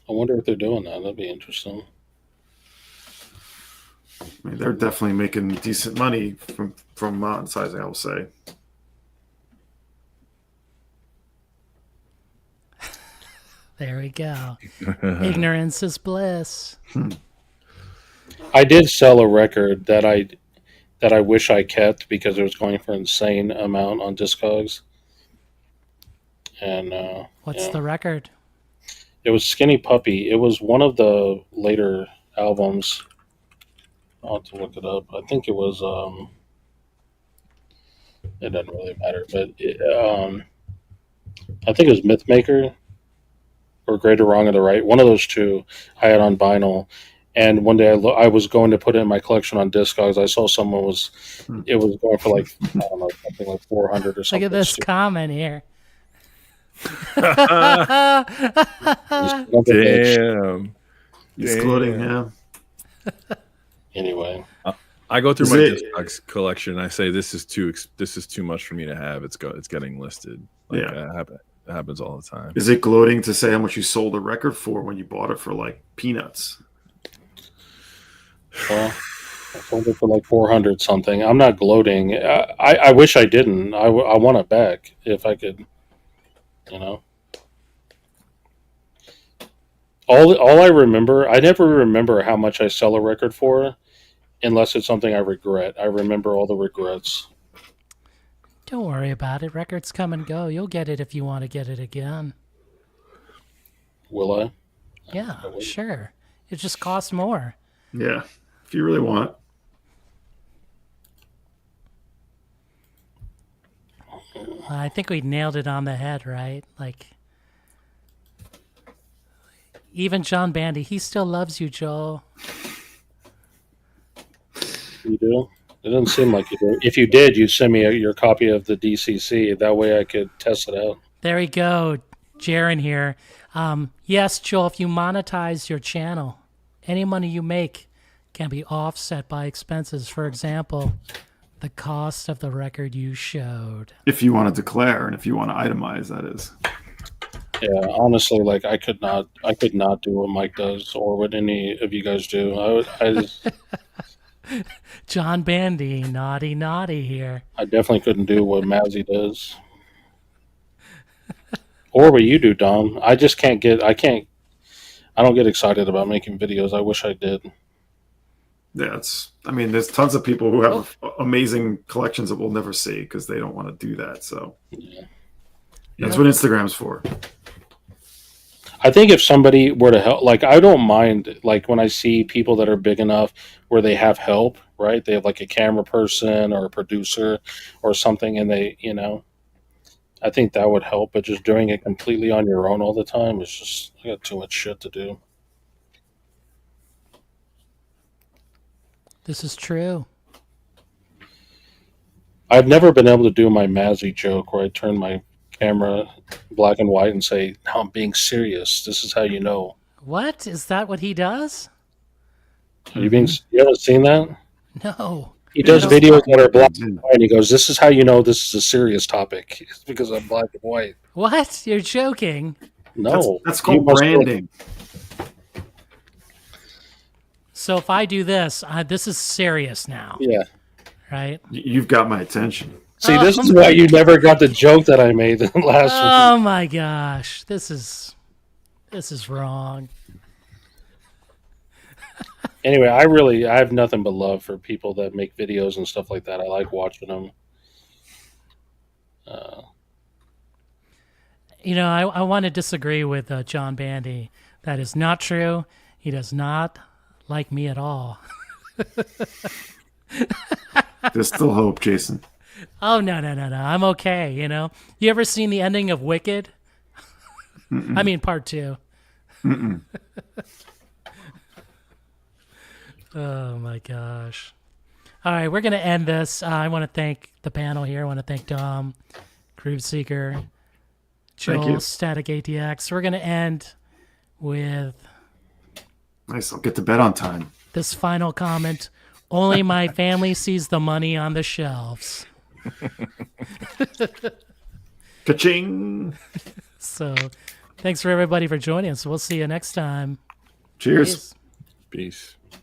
I wonder if they're doing that. That'd be interesting. I mean, they're definitely making decent money from monetizing, I will say. There we go. Ignorance is bliss. I did sell a record that I wish I kept because it was going for an insane amount on Discogs. And what's the record? It was Skinny Puppy. It was one of the later albums. I'll have to look it up. I think it was. It doesn't really matter, but I think it was Mythmaker or Greater Wrong of the Right. One of those two I had on vinyl. And one day I was going to put it in my collection on Discogs. I saw someone it was going for like, I don't know, something like 400 or Look something. at this comment here. Damn. He's gloating, yeah. Anyway, I go through Is my it- Discogs collection. I say this is too much for me to have. It's getting listed. Like, Yeah. it happens all the time. Is it gloating to say how much you sold a record for when you bought it for like peanuts? well, I sold it for like 400 something. I'm not gloating. I wish I didn't. I want it back if I could, you know. All I remember, I never remember how much I sell a record for unless it's something I regret. I remember all the regrets. Don't worry about it. Records come and go. You'll get it if you want to get it again. Will I? Yeah, sure. It just costs more. Yeah, if you really want. I think we nailed it on the head, right? Like, even John Bandy, he still loves you, Joel. You do? It doesn't seem like you do. If you did, you'd send me your copy of the DCC. That way I could test it out. There we go. Jaron here. Yes, Joel, if you monetize your channel, any money you make can be offset by expenses. For example, the cost of the record you showed. If you want to declare and if you want to itemize, that is. Yeah, honestly, like I could not do what Mike does or what any of you guys do. I just, John Bandy, naughty here. I definitely couldn't do what Mazzy does. Or what you do, Dom. I just can't I don't get excited about making videos. I wish I did. Yeah, there's tons of people who have amazing collections that we'll never see because they don't want to do that. So Yeah. that's what Instagram's for. I think if somebody were to help, like I don't mind, like when I see people that are big enough where they have help, right? They have like a camera person or a producer or something, and they, I think that would help. But just doing it completely on your own all the time is just, I got too much shit to do. This is true. I've never been able to do my Mazzy joke where I turn my camera black and white and say, "Now I'm being serious. This is how you know." What? Is that what he does? You haven't seen that? No. He does videos that are black and white, and he goes, "This is how you know this is a serious topic." It's because I'm black and white. What? You're joking. No, That's called branding. So if I do this, this is serious now, Yeah. right? You've got my attention. See, this is why you never got the joke that I made last Oh my gosh, this is wrong. Anyway, I have nothing but love for people that make videos and stuff like that. I like watching them. I want to disagree with John Bandy. That is not true. He does not like me at all. There's still hope, Jason. Oh, no. I'm okay, You ever seen the ending of Wicked? I mean, part 2. Oh, my gosh. All right, we're going to end this. I want to thank the panel here. I want to thank Dom, Groove Seeker, Thank Joel, you. Static ATX. We're going to end with Nice. I'll get to bed on time. this final comment. Only my family sees the money on the shelves. Ka-ching! So thanks for everybody for joining us. We'll see you next time. Cheers. Peace. Peace.